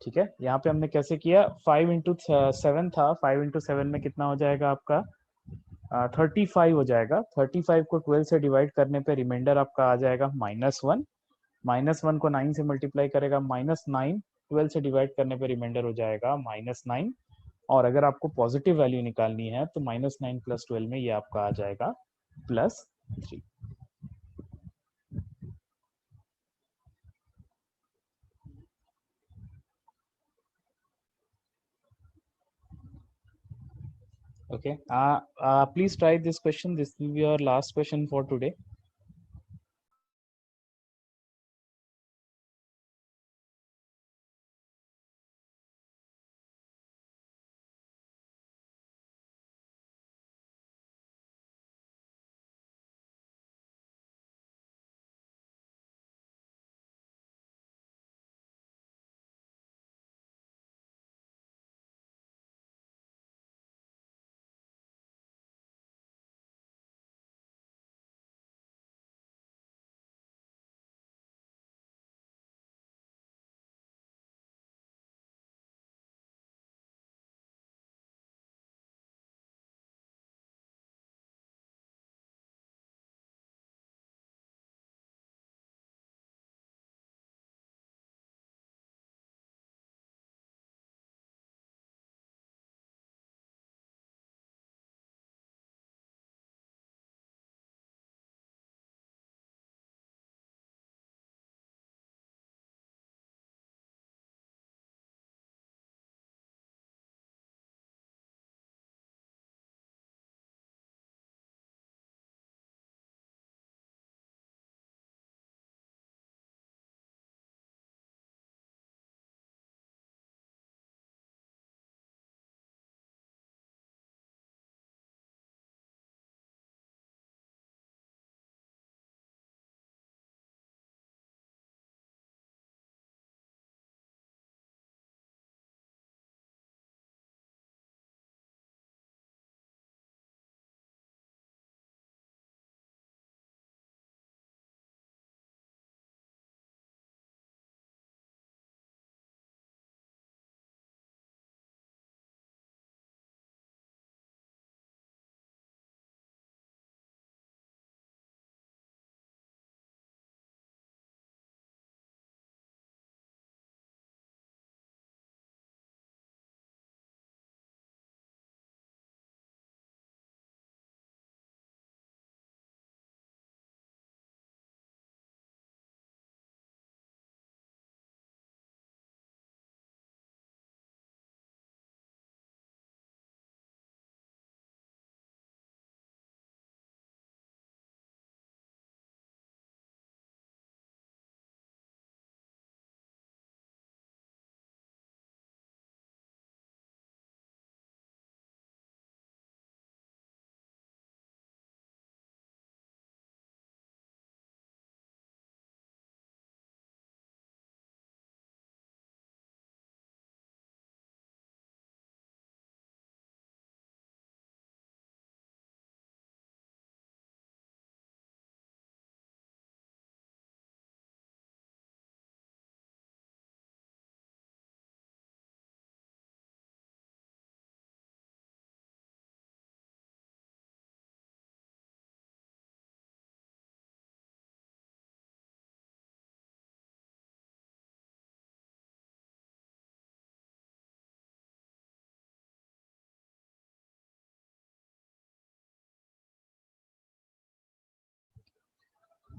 ठीक है, यहाँ पे हमने कैसे किया, 5 इंटू 7 था, 5 इंटू 7 में कितना हो जाएगा आपका 35 हो जाएगा। 35 को 12 से डिवाइड करने पे रिमाइंडर आपका आ जाएगा -1, -1 को 9 से मल्टीप्लाई करेगा -9, 12 से डिवाइड करने पे रिमाइंडर हो जाएगा -9, और अगर आपको पॉजिटिव वैल्यू निकालनी है तो -9 + 12 में ये आपका आ जाएगा +3। Okay, please try this question. This will be your last question for today.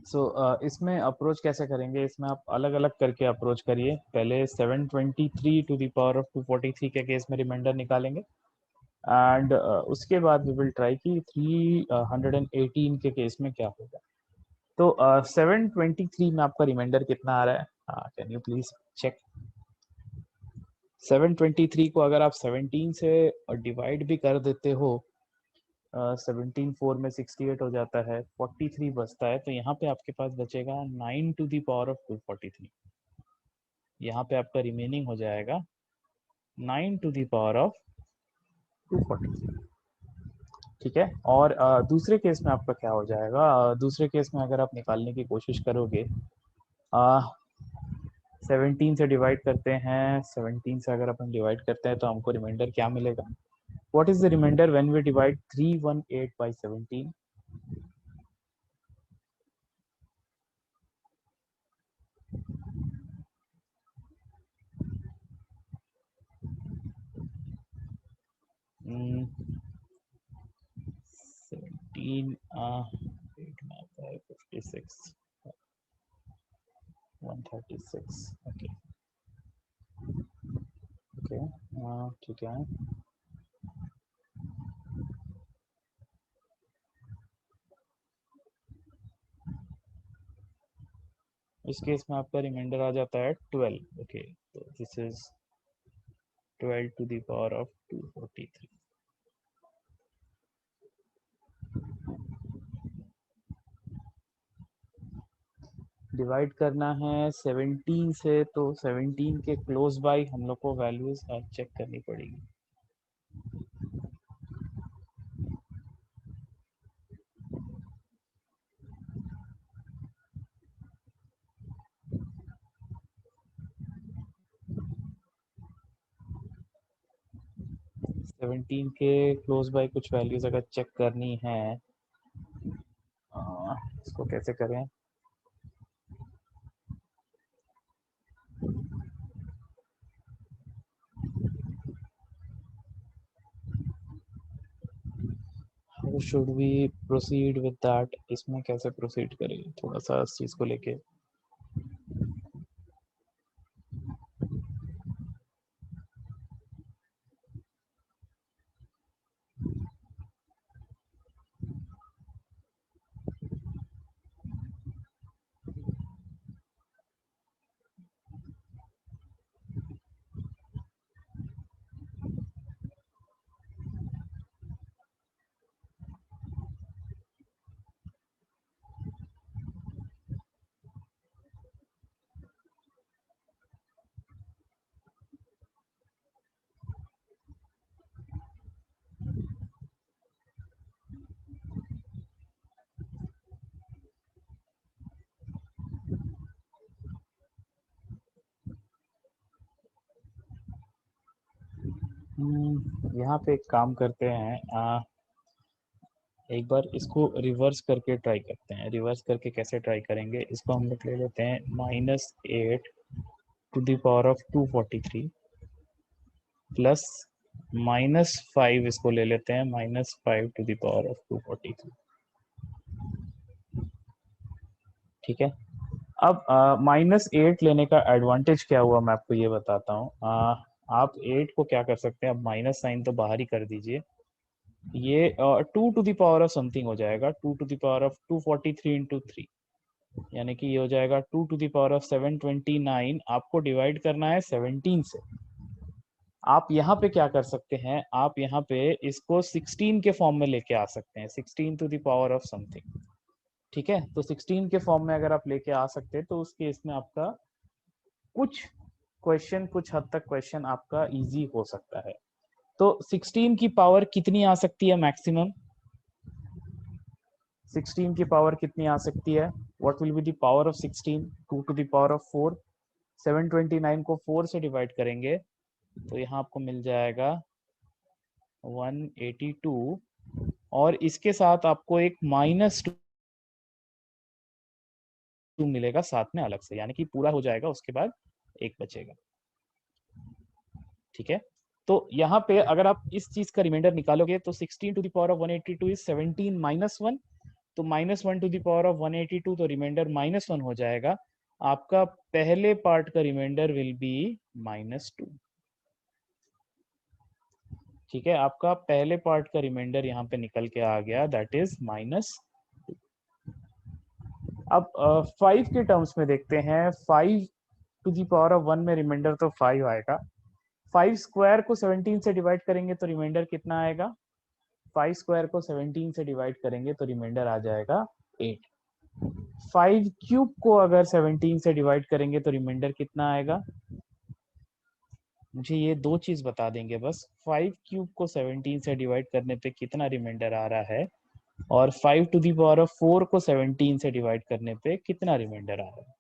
इसमें अप्रोच कैसे करेंगे, इसमें आप अलग अलग करके अप्रोच करिए। पहले 723 टू द पावर ऑफ 243 के केस में रिमाइंडर निकालेंगे, एंड उसके बाद वी विल ट्राई कि 318 के केस में क्या होगा। तो 723 में आपका रिमाइंडर कितना आ रहा है, कैन यू प्लीज चेक। 723 को अगर आप 17 से डिवाइड भी कर देते हो, 17 4 में 68 हो जाता है, 43 बचता है, तो यहाँ पे आपके पास बचेगा 9 टू द पावर ऑफ 243। यहाँ पे आपका रिमेनिंग हो जाएगा 9 टू द पावर ऑफ 243। ठीक है। और दूसरे केस में आपका क्या हो जाएगा, दूसरे केस में अगर आप निकालने की कोशिश करोगे, 17 से डिवाइड करते हैं, 17 से अगर अपन डिवाइड करते हैं तो हमको रिमाइंडर क्या मिलेगा, what is the reminder when we divide 318 by 17? Hmm, 17 8 में आता है 56 136। ओके ओके, ठीक है। इस केस में आपका रिमाइंडर आ जाता है 12। ओके, तो this is 12 to the power of 243। Divide करना है 17 से, तो 17 के क्लोज बाय हम लोग को वैल्यूज चेक करनी पड़ेगी। सेवनटीन के क्लोज बाय कुछ वैल्यूज अगर चेक करनी है, इसको कैसे करें। How should we proceed with that, इसमें कैसे प्रोसीड करें, थोड़ा सा इस चीज को लेके। यहाँ पे एक काम करते हैं, एक बार इसको रिवर्स करके ट्राई करते हैं। रिवर्स करके कैसे ट्राई करेंगे, इसको हम लोग ले लेते हैं -8 to the power of 243 plus -5, इसको ले लेते हैं -5 टू द पावर ऑफ 243। ठीक है। अब -8 लेने का एडवांटेज क्या हुआ, मैं आपको ये बताता हूँ। आप 8 को क्या कर सकते हैं, अब माइनस साइन तो बाहर ही कर दीजिए, ये 2 to the power of something हो जाएगा, 2 to the power of 243 into 3, यानी कि ये हो जाएगा 2 टू द पावर ऑफ 729। आपको डिवाइड करना है 17 से। आप यहाँ पे क्या कर सकते हैं, आप यहाँ पे इसको 16 के फॉर्म में लेके आ सकते हैं, 16 to the power of something. ठीक है, तो 16 के फॉर्म में अगर आप लेके आ सकते हैं तो उस केस में आपका कुछ क्वेश्चन, कुछ हद तक क्वेश्चन आपका इजी हो सकता है। तो 16 की पावर कितनी आ सकती है मैक्सिमम, 16 की पावर कितनी आ सकती है, what will be the power of 16, 2 to the power of 4। 729 को 4 से डिवाइड करेंगे तो यहाँ आपको मिल जाएगा 182, और इसके साथ आपको एक -2 मिलेगा साथ में अलग से, यानी कि पूरा हो जाएगा, उसके बाद एक बचेगा। ठीक है, तो यहाँ पे अगर आप इस चीज का रिमाइंडर निकालोगे तो 16 to the power of 182 is 17 -1, तो -1 टू द पावर ऑफ 182, तो रिमाइंडर -1 हो जाएगा। आपका पहले पार्ट का रिमाइंडर विल बी -2। ठीक है, आपका पहले पार्ट का रिमाइंडर यहाँ पे निकल के आ गया, दैट इज -2। अब 5 के टर्म्स में देखते हैं। 5 टू दी पावर ऑफ 1 में रिमाइंडर तो 5 आएगा। 5 स्क्वायर को 17 से डिवाइड करेंगे तो रिमाइंडर कितना आएगा? 5 स्क्वायर को 17 से डिवाइड करेंगे तो रिमाइंडर आ जाएगा 8। 5 क्यूब को अगर 17 से डिवाइड करेंगे तो रिमाइंडर कितना आएगा? मुझे ये दो चीज बता देंगे बस। 5 क्यूब को 17 से डिवाइड करने पे कितना रिमाइंडर आ रहा है, और 5 टू दी पावर ऑफ 4 को 17 से डिवाइड करने पे कितना रिमाइंडर आ रहा है?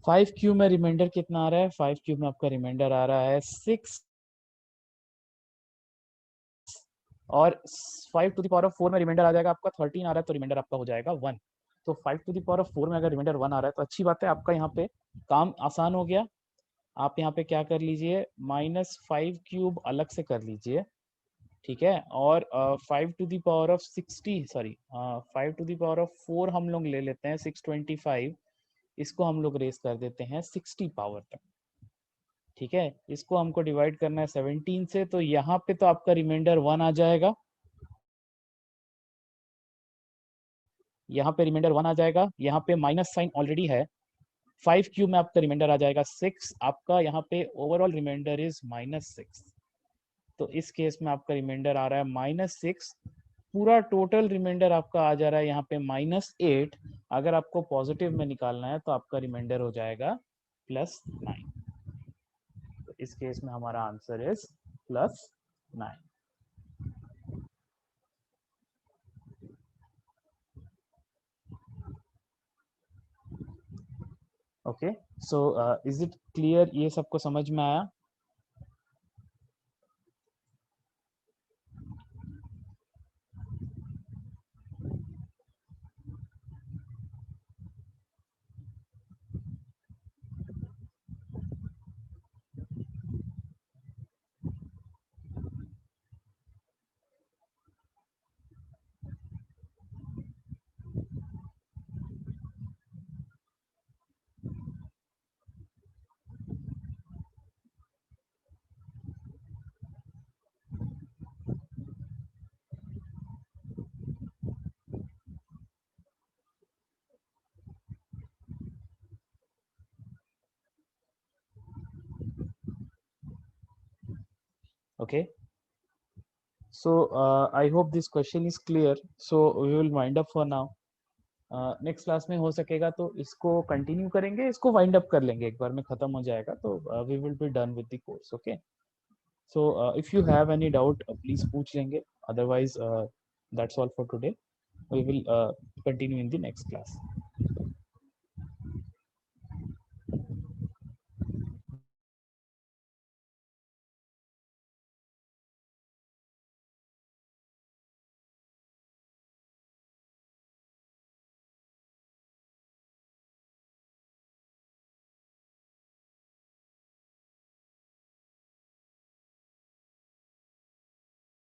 5 क्यूब में रिमाइंडर कितना आ रहा है? 5 क्यूब में आपका रिमाइंडर आ रहा है 6, और 5 टू द पावर ऑफ 4 में रिमाइंडर आ जाएगा आपका 13 आ रहा है, तो रिमाइंडर आपका हो जाएगा 1। तो 5 टू द पावर ऑफ 4 में अगर रिमाइंडर 1 आ रहा है तो अच्छी बात है, आपका यहाँ पे काम आसान हो गया। आप यहाँ पे क्या कर लीजिए, -5 क्यूब अलग से कर लीजिए, ठीक है। और 5 to the power of 60, sorry 5 to the power of 4 हम लोग ले लेते हैं 625, इसको हम लोग रेस कर देते हैं 60 पावर तक, ठीक है। इसको हमको डिवाइड करना है 17 से, तो यहाँ पे तो आपका रिमाइंडर 1 आ जाएगा, यहाँ पे रिमाइंडर 1 आ जाएगा, यहाँ पे माइनस साइन ऑलरेडी है। 5 क्यूब में आपका रिमाइंडर आ जाएगा 6, आपका यहाँ पे ओवरऑल रिमाइंडर इज -6। तो इस केस में आपका रिमाइंडर आ रहा है -6। पूरा टोटल रिमाइंडर आपका आ जा रहा है यहाँ पे -8। अगर आपको पॉजिटिव में निकालना है तो आपका रिमाइंडर हो जाएगा +9। तो इस केस में हमारा answer is +9। Okay, so is it clear? ये सबको समझ में आया? Okay, so I hope this question is clear, so we will wind up for now. Next class में हो सकेगा तो इसको कंटिन्यू करेंगे, इसको वाइंड अप कर लेंगे, एक बार में खत्म हो जाएगा तो we will be done with the course. Okay, so if you have any doubt please पूछ लेंगे, otherwise that's all for today, we will continue in the next class.